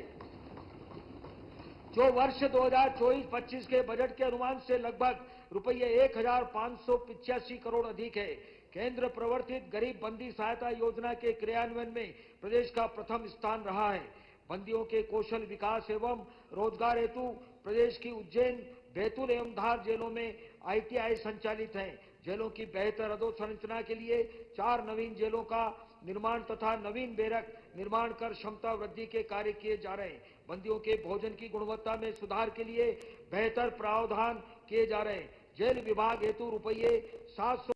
जो वर्ष 2024-25 के बजट के अनुमान से लगभग रुपये 1,585 करोड़ अधिक है। केंद्र प्रवर्तित गरीब बंदी सहायता योजना के क्रियान्वयन में प्रदेश का प्रथम स्थान रहा है। बंदियों के कौशल विकास एवं रोजगार हेतु प्रदेश की उज्जैन, बैतूल एवं धार जेलों में ITI संचालित है। जेलों की बेहतर अधोसंरचना के लिए 4 नवीन जेलों का निर्माण तथा नवीन बैरक निर्माण कर क्षमता वृद्धि के कार्य किए जा रहे हैं। बंदियों के भोजन की गुणवत्ता में सुधार के लिए बेहतर प्रावधान किए जा रहे हैं। जेल विभाग हेतु रुपये 700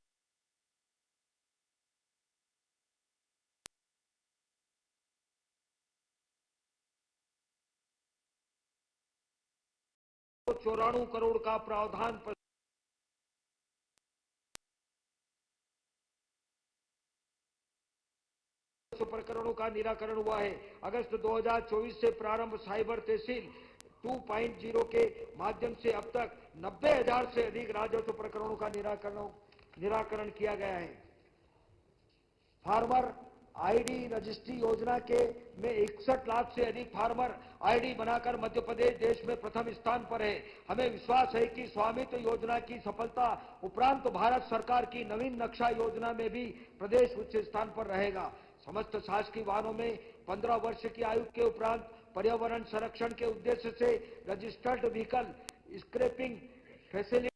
94 करोड़ का प्रावधान प्रकरणों का निराकरण हुआ है। अगस्त 2024 से प्रारंभ साइबर तहसील 2.0 के माध्यम से अब तक 90,000 से अधिक राजस्व प्रकरणों का निराकरण किया गया है। फार्मर आईडी रजिस्ट्री योजना के में 61 लाख से अधिक फार्मर आईडी बनाकर मध्य प्रदेश देश में प्रथम स्थान पर है। हमें विश्वास है कि स्वामित्व योजना की सफलता उपरांत भारत सरकार की नवीन नक्शा योजना में भी प्रदेश उच्च स्थान पर रहेगा। समस्त शासकीय वाहनों में 15 वर्ष की आयु के उपरांत पर्यावरण संरक्षण के उद्देश्य से रजिस्टर्ड व्हीकल स्क्रैपिंग फैसिलिटी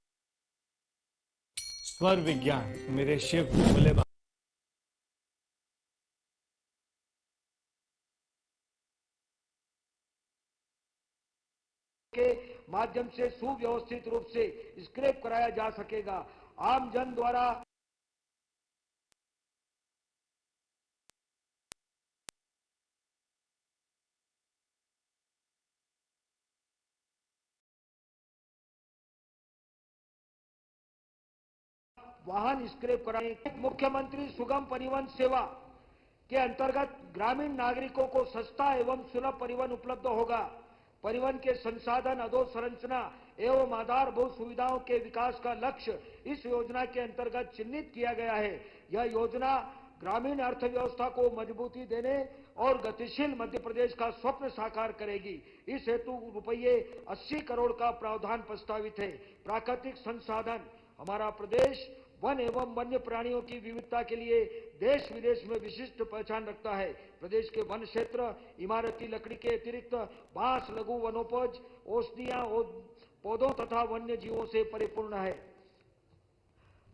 स्वर विज्ञान मेरे शिव भोले बाबा के माध्यम से सुव्यवस्थित रूप से स्क्रैप कराया जा सकेगा। आम जन द्वारा वाहन स्क्रैप कराने मुख्यमंत्री सुगम परिवहन सेवा के अंतर्गत ग्रामीण नागरिकों को सस्ता एवं सुलभ परिवहन उपलब्ध होगा। परिवहन के संसाधन, अधोसंरचना एवं आधारभूत सुविधाओं के विकास का लक्ष्य इस योजना के अंतर्गत चिन्हित किया गया है। यह योजना ग्रामीण अर्थव्यवस्था को मजबूती देने और गतिशील मध्य प्रदेश का स्वप्न साकार करेगी। इस हेतु रुपये 80 करोड़ का प्रावधान प्रस्तावित है। प्राकृतिक संसाधन, हमारा प्रदेश वन एवं वन्य प्राणियों की विविधता के लिए देश विदेश में विशिष्ट पहचान रखता है। प्रदेश के वन क्षेत्र इमारती लकड़ी के अतिरिक्त बांस, लघु वनोपज, औषधियां, पौधों तथा वन्य जीवों से परिपूर्ण है।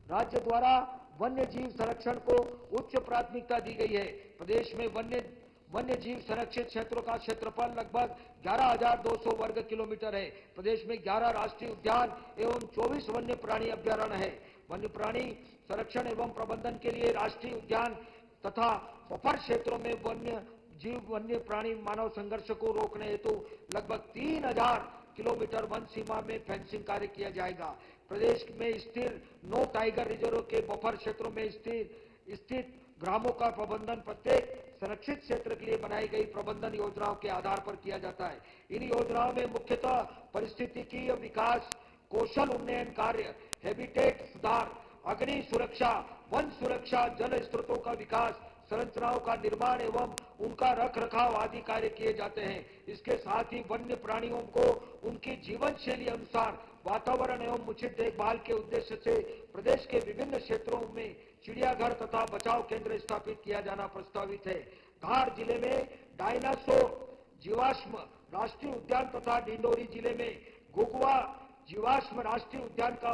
राज्य द्वारा वन्य जीव संरक्षण को उच्च प्राथमिकता दी गई है। प्रदेश में वन्य जीव संरक्षित क्षेत्रों का क्षेत्रफल लगभग 11,200 वर्ग किलोमीटर है। प्रदेश में 11 राष्ट्रीय उद्यान एवं 24 वन्य प्राणी अभ्यारण्य है। वन्य प्राणी संरक्षण एवं प्रबंधन के लिए राष्ट्रीय उद्यान तथा बफर क्षेत्रों में वन्य प्राणी मानव संघर्ष को रोकने हेतु लगभग 3,000 किलोमीटर वन सीमा में फेंसिंग कार्य किया जाएगा। प्रदेश में स्थित 9 टाइगर रिजर्व के बफर क्षेत्रों में स्थित ग्रामों का प्रबंधन प्रत्येक संरक्षित क्षेत्र के लिए बनाई गई प्रबंधन योजनाओं के आधार पर किया जाता है। इन योजनाओं में मुख्यतः पारिस्थितिकीय विकास, कौशल उन्नयन कार्य, हैबिटेट सुधार, अग्नि सुरक्षा, वन सुरक्षा, जल स्रोतों का विकास, संरचनाओं का निर्माण एवं उनका रख रखाव आदि कार्य किए जाते हैं। इसके साथ ही वन्य प्राणियों को उनकी जीवन शैली अनुसार वातावरण एवं उचित देखभाल के उद्देश्य से प्रदेश के विभिन्न क्षेत्रों में चिड़ियाघर तथा बचाव केंद्र स्थापित किया जाना प्रस्तावित है। धार जिले में डायनासोर जीवाश्म राष्ट्रीय उद्यान तथा डिंडोरी जिले में घुघुआ जीवाश्म राष्ट्रीय उद्यान का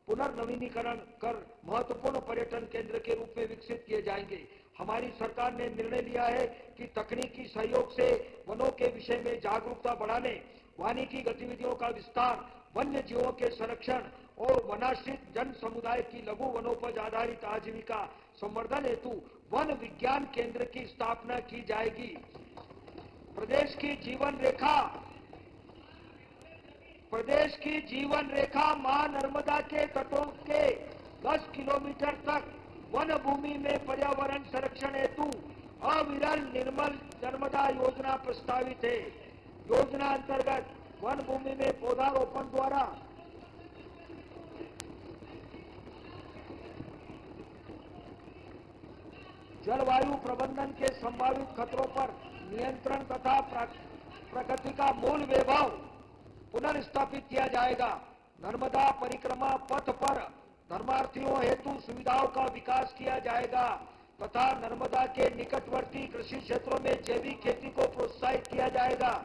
पुनर्नवीनीकरण कर महत्वपूर्ण पर्यटन केंद्र के रूप में विकसित किए जाएंगे। हमारी सरकार ने निर्णय लिया है कि तकनीकी सहयोग से वनों के विषय में जागरूकता बढ़ाने, वानिकी गतिविधियों का विस्तार, वन्य जीवों के संरक्षण और वनाश्रित जन समुदाय की लघु वनोपज आधारित आजीविका संवर्धन हेतु वन विज्ञान केंद्र की स्थापना की जाएगी। प्रदेश की जीवन रेखा मां नर्मदा के तटों के 10 किलोमीटर तक वन भूमि में पर्यावरण संरक्षण हेतु अविरल निर्मल नर्मदा योजना प्रस्तावित है। योजना अंतर्गत वन भूमि में पौधारोपण द्वारा जलवायु प्रबंधन के संभावित खतरों पर नियंत्रण तथा प्रकृति का मूल वैभव पुनर्स्थापित किया जाएगा। नर्मदा परिक्रमा पथ पर धर्मार्थियों हेतु सुविधाओं का विकास किया जाएगा तथा नर्मदा के निकटवर्ती कृषि क्षेत्रों में जैविक खेती को प्रोत्साहित किया जाएगा।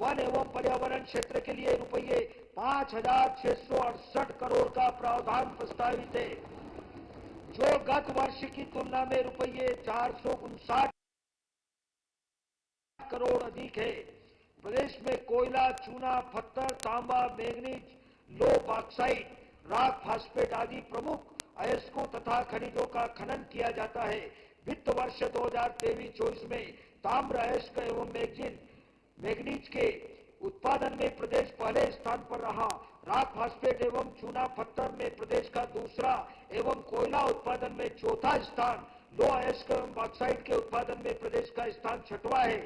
वन एवं पर्यावरण क्षेत्र के लिए रुपये 5,668 करोड़ का प्रावधान प्रस्तावित है, जो गत वर्ष की तुलना में रुपये 459 करोड़ अधिक है। प्रदेश में कोयला, चूना, पत्थर, तांबा, मैंगनीज, लो बॉक्साइट, राख, फास्फेट आदि प्रमुख अयस्कों तथा खनिजों का खनन किया जाता है। वित्त वर्ष 2023-24 में ताम्र, अयस्क एवं मैंगनीज के उत्पादन में प्रदेश पहले स्थान पर रहा। राख, फास्फेट एवं चूना पत्थर में प्रदेश का दूसरा एवं कोयला उत्पादन में चौथा स्थान, लो अयस्क एवं बॉक्साइट के उत्पादन में प्रदेश का स्थान 6वां है।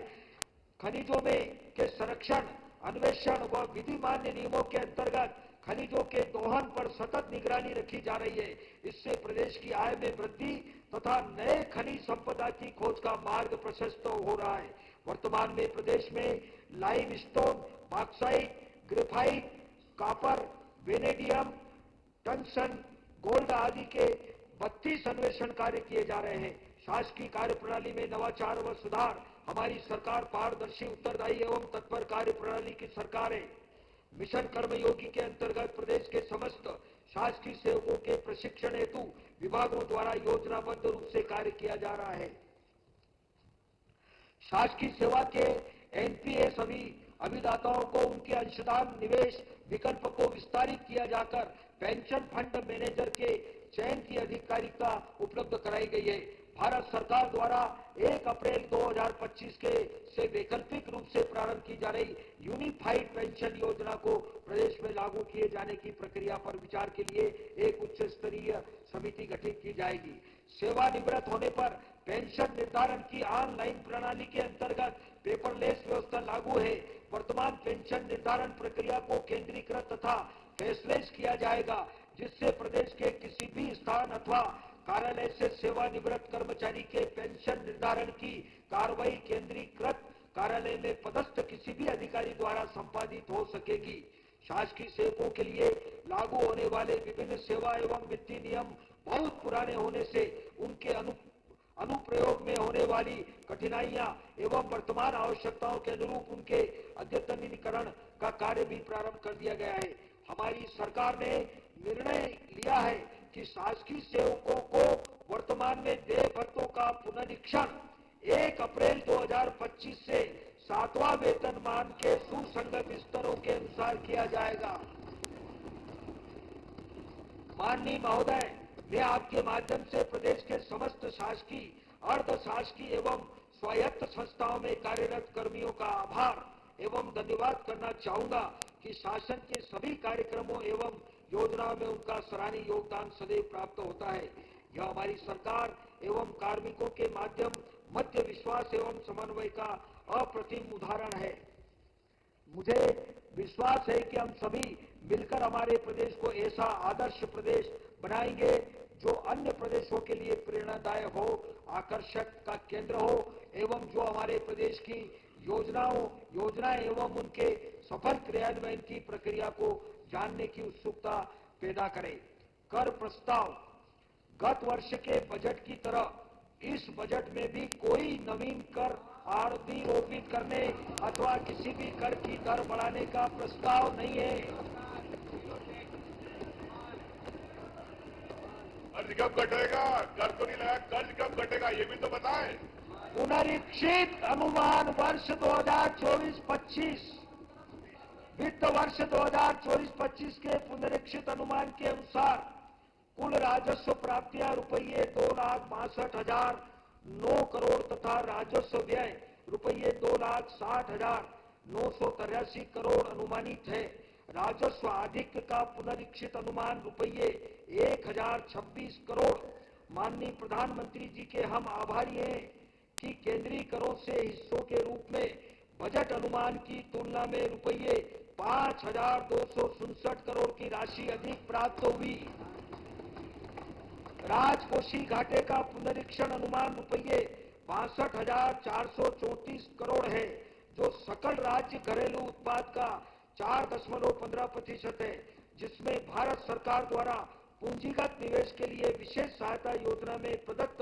खनिजों में के संरक्षण, अन्वेषण व विधिमान्य नियमों के अंतर्गत खनिजों के दोहन पर सतत निगरानी रखी जा रही है। इससे प्रदेश की आय में वृद्धि तथा नए खनिज संपदा की खोज का मार्ग प्रशस्त हो रहा है। वर्तमान में प्रदेश में limestone, bauxite, graphite, copper, vanadium, tungsten, gold आदि के 32 अन्वेषण कार्य किए जा रहे हैं। शासकीय कार्यप्रणाली में नवाचार व सुधार, हमारी सरकार पारदर्शी, उत्तरदायी एवं तत्पर कार्य प्रणाली की सरकार है। मिशन कर्मयोगी के अंतर्गत प्रदेश के समस्त शासकीय सेवकों के प्रशिक्षण हेतु विभागों द्वारा योजनाबद्ध रूप से कार्य किया जा रहा है। शासकीय सेवा के एनपीए सभी अभिदाताओं को उनके अंशदान निवेश विकल्प को विस्तारित किया जाकर पेंशन फंड मैनेजर के चयन की अधिकारिता उपलब्ध कराई गई है। भारत सरकार द्वारा 1 अप्रैल 2025 से वैकल्पिक रूप से प्रारंभ की जा रही यूनिफाइड पेंशन योजना को प्रदेश में लागू किए जाने की प्रक्रिया पर विचार के लिए एक उच्च स्तरीय समिति गठित की जाएगी। सेवानिवृत्त होने पर पेंशन निर्धारण की ऑनलाइन प्रणाली के अंतर्गत पेपरलेस व्यवस्था लागू है। वर्तमान पेंशन निर्धारण प्रक्रिया को केंद्रीकृत तथा फेसलेस किया जाएगा, जिससे प्रदेश के किसी भी स्थान अथवा कार्यालय से सेवानिवृत्त कर्मचारी के पेंशन निर्धारण की कार्रवाई केंद्रीकृत कार्यालय में पदस्थ किसी भी अधिकारी द्वारा संपादित हो सकेगी। शासकीय सेवकों के लिए लागू होने वाले विभिन्न सेवा एवं वित्तीय नियम बहुत पुराने होने से उनके अनुप्रयोग में होने वाली कठिनाइयां एवं वर्तमान आवश्यकताओं के अनुरूप उनके अद्यतनीकरण का कार्य भी प्रारंभ कर दिया गया है। हमारी सरकार ने निर्णय लिया है कि शासकीय सेवकों को वर्तमान में देय भत्तों का पुनरीक्षण 1 अप्रैल 2025 से 7वां वेतनमान के सुसंगत स्तरों के अनुसार किया जाएगा। माननीय महोदय, मैं आपके माध्यम से प्रदेश के समस्त शासकीय, अर्ध शासकीय एवं स्वायत्त संस्थाओं में कार्यरत कर्मियों का आभार एवं धन्यवाद करना चाहूंगा कि शासन के सभी कार्यक्रमों एवं योजनाओं में उनका सराहनीय योगदान सदैव प्राप्त होता है। यह हमारी सरकार एवं कार्मिकों के मध्य विश्वास एवं समन्वय का अप्रतिम उदाहरण है। मुझे विश्वास है कि हम सभी मिलकर हमारे प्रदेश को ऐसा आदर्श प्रदेश बनाएंगे जो अन्य प्रदेशों के लिए प्रेरणादायक हो, आकर्षक का केंद्र हो एवं जो हमारे प्रदेश की योजनाएं एवं उनके सफल क्रियान्वयन की प्रक्रिया को जानने की उत्सुकता पैदा करे। कर प्रस्ताव गत वर्ष के बजट की तरह इस बजट में भी कोई नवीन कर आरोपित करने अथवा किसी भी कर की दर बढ़ाने का प्रस्ताव नहीं है। कर्ज कब कटेगा? कर तो नहीं लगा, कर्ज कब कटेगा ये भी तो बताएं। पुनरीक्षित अनुमान वर्ष 2024-25 वित्त वर्ष 2024-25 के पुनरीक्षित अनुमान के अनुसार कुल राजस्व प्राप्तियां रुपये 2,62,009 करोड़ तथा राजस्व व्यय रुपये 2,60,983 करोड़ अनुमानित है। राजस्व आधिक्य का पुनरीक्षित अनुमान रुपये 1,026 करोड़। माननीय प्रधानमंत्री जी के हम आभारी हैं कि केंद्रीय करों से हिस्सों के रूप में बजट अनुमान की तुलना में रुपये 5,267 करोड़ की राशि अधिक प्राप्त हुई। राजकोषीय घाटे का पुनरीक्षण अनुमान रुपये 62,434 करोड़ है, जो सकल राज्य घरेलू उत्पाद का 4.15% है, जिसमें भारत सरकार द्वारा पूंजीगत निवेश के लिए विशेष सहायता योजना में प्रदत्त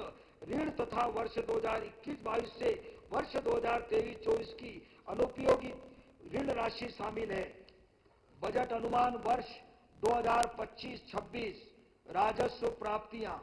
ऋण तथा वर्ष 2021-22 से वर्ष 2023-24 की अनुपयोगी ऋण राशि शामिल है। बजट अनुमान वर्ष 2025-26 राजस्व प्राप्तियां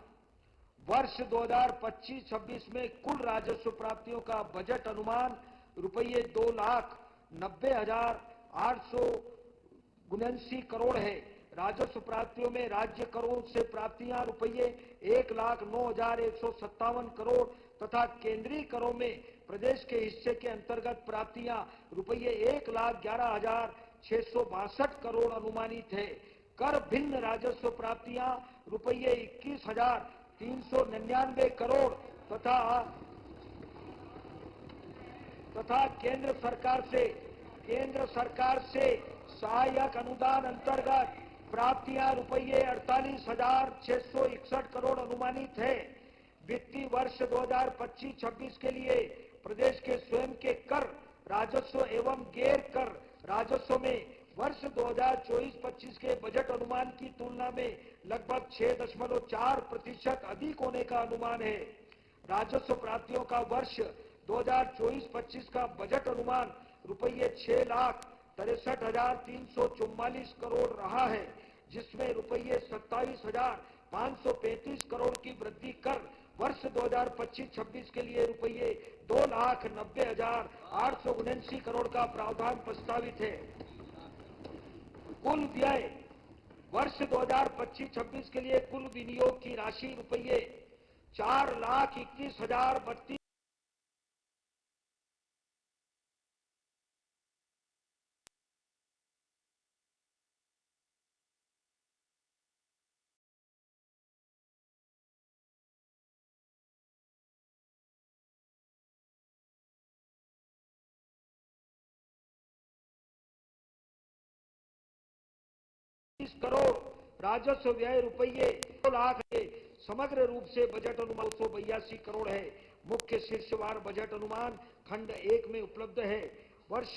वर्ष 2025-26 में कुल राजस्व प्राप्तियों का बजट अनुमान रुपये 2,90,879 करोड़ है। राजस्व प्राप्तियों में राज्य करों से प्राप्तियां रुपये 1,09,157 करोड़ तथा केंद्रीय करों में प्रदेश के हिस्से के अंतर्गत प्राप्तियां रुपये 1,11,662 करोड़ अनुमानित है। कर भिन्न राजस्व प्राप्तियां रुपये 21,399 करोड़ तथा केंद्र सरकार से सहायक अनुदान अंतर्गत प्राप्तियां रुपये 48,661 करोड़ अनुमानित है। वित्तीय वर्ष 2025-26 के लिए प्रदेश के स्वयं के कर राजस्व एवं गैर कर राजस्व में वर्ष 2024-25 के बजट अनुमान की तुलना में लगभग 6.4% अधिक होने का अनुमान है। राजस्व प्राप्तियों का वर्ष 2024-25 का बजट अनुमान रुपये 6,63,344 करोड़ रहा है, जिसमें रुपये 27,535 करोड़ की वृद्धि कर वर्ष 2025-26 के लिए रुपये 2,90,879 करोड़ का प्रावधान प्रस्तावित है। कुल व्यय वर्ष 2025-26 के लिए कुल विनियोग की राशि रुपये 4,21,032 करोड़ राजस्व व्यय रुपये 2 लाख है। समग्र रूप से बजट अनुमान 282 करोड़ है। मुख्य शीर्षवार बजट अनुमान खंड 1 में उपलब्ध है। वर्ष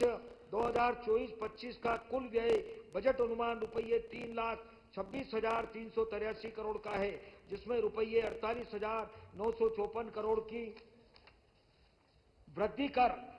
2024-25 का कुल व्यय बजट अनुमान रुपये 3,26,383 करोड़ का है, जिसमें रुपये 48,954 करोड़ की वृद्धि कर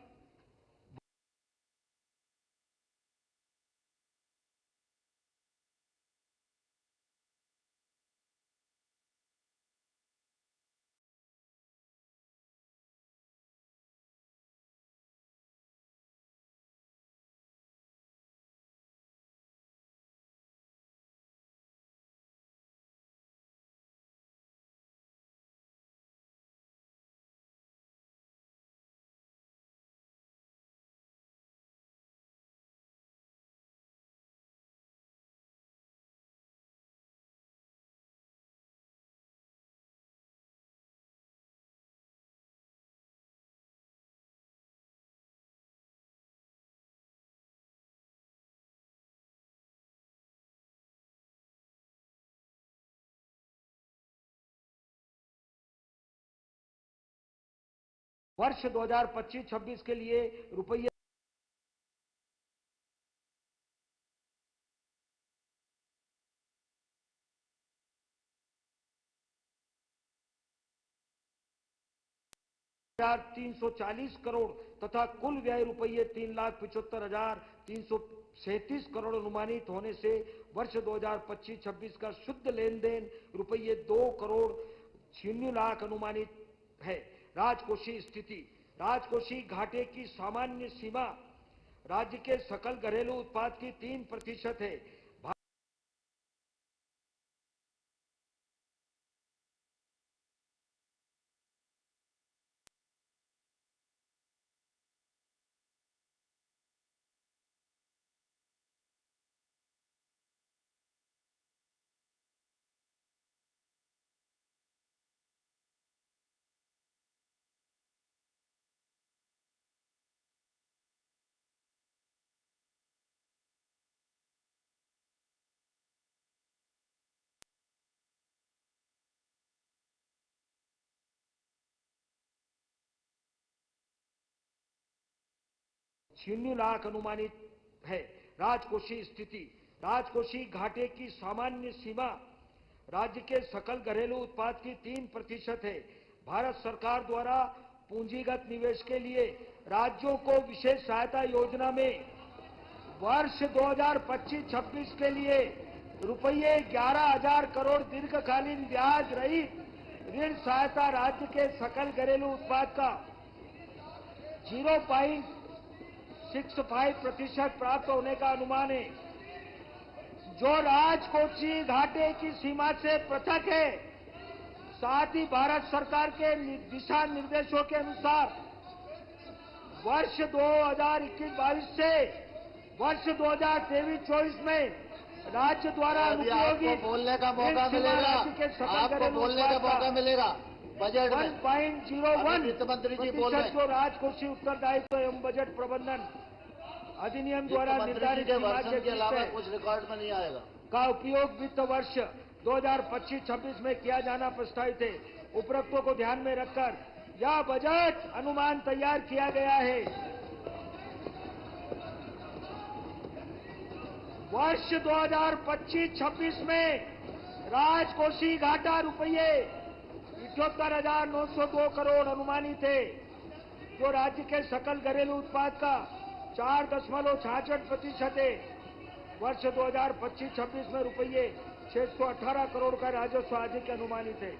वर्ष 2025-26 के लिए रुपये ₹340 करोड़ तथा कुल व्यय रुपये 3,75,337 करोड़ अनुमानित होने से वर्ष 2025-26 का शुद्ध लेन देन रुपये 2 करोड़ 96 लाख अनुमानित है। राजकोषीय स्थिति। राजकोषीय घाटे की सामान्य सीमा राज्य के सकल घरेलू उत्पाद की 3% है। ₹96 लाख अनुमानित है। राजकोषीय स्थिति। राजकोषीय घाटे की सामान्य सीमा राज्य के सकल घरेलू उत्पाद की 3% है। भारत सरकार द्वारा पूंजीगत निवेश के लिए राज्यों को विशेष सहायता योजना में वर्ष 2025-26 के लिए रुपये 11,000 करोड़ दीर्घकालीन ब्याज रहित ऋण सहायता राज्य के सकल घरेलू उत्पाद का 0.65% प्राप्त होने का अनुमान है, जो राजकोषीय घाटे की सीमा से पृथक है। साथ ही भारत सरकार के दिशा निर्देशों के अनुसार वर्ष 2021-22 से वर्ष 2023-24 में राज्य द्वारा आपको बोलने का मौका मिलेगा, आपको बोलने का मौका मिलेगा। बजट में 1.01 वित्त मंत्री जी बोल रहे हैं। जो राजकोषीय उत्तरदायित्व एवं बजट प्रबंधन अधिनियम द्वारा निर्धारित के वर्षन के अलावा कुछ रिकॉर्ड में नहीं आएगा का उपयोग वित्त वर्ष 2025-26 में किया जाना प्रस्तावित है। उपरोक्तों को ध्यान में रखकर यह बजट अनुमान तैयार किया गया है। वर्ष 2025-26 में राजकोषीय घाटा रुपये 78,902 करोड़ अनुमानित है, जो राज्य के सकल घरेलू उत्पाद का 4.66% है। वर्ष 2025-26 में रुपये 618 करोड़ का राजस्व अधिक अनुमानित है।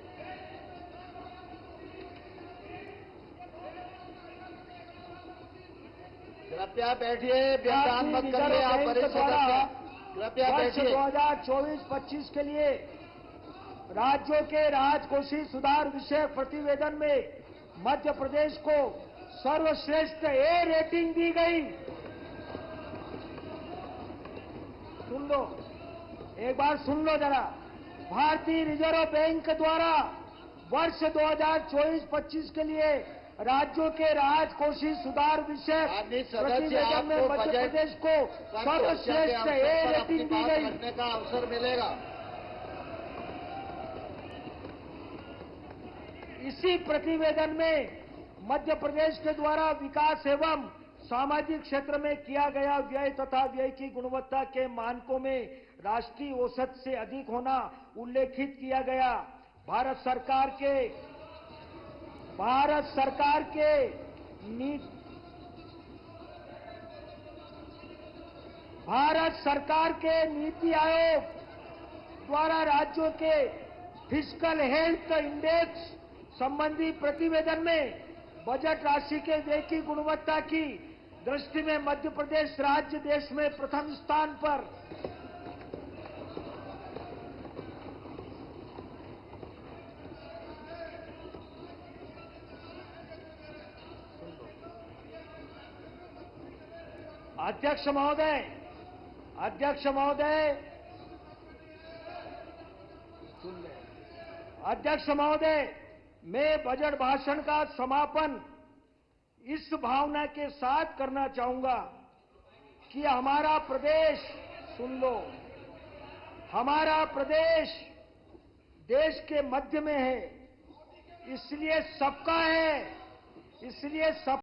कृपया बैठिए, व्याख्यान मत करिए, आप वरिष्ठ सदस्य। कृपया वर्ष बैठिए। 2024-25 के लिए राज्यों के राजकोषीय सुधार विषयक प्रतिवेदन में मध्य प्रदेश को सर्वश्रेष्ठ ए रेटिंग दी गई। सुन लो, एक बार सुन लो जरा। भारतीय रिजर्व बैंक द्वारा वर्ष 2024-25 के लिए राज्यों के राजकोषीय सुधार विषय माननीय सदस्य, प्रतिवेदन में आपको मध्य बजट प्रदेश को सर्वश्रेष्ठ ए अपनी रेटिंग दी बात गई। रखने का अवसर मिलेगा। इसी प्रतिवेदन में मध्य प्रदेश के द्वारा विकास एवं सामाजिक क्षेत्र में किया गया व्यय तथा व्यय की गुणवत्ता के मानकों में राष्ट्रीय औसत से अधिक होना उल्लेखित किया गया। भारत सरकार के नीति आयोग द्वारा राज्यों के फिस्कल हेल्थ इंडेक्स संबंधी प्रतिवेदन में बजट राशि के व्यय की गुणवत्ता की दृष्टि में मध्य प्रदेश राज्य देश में प्रथम स्थान पर। अध्यक्ष महोदय, मैं बजट भाषण का समापन इस भावना के साथ करना चाहूंगा कि हमारा प्रदेश, सुन लो, हमारा प्रदेश देश के मध्य में है, इसलिए सबका है, इसलिए सब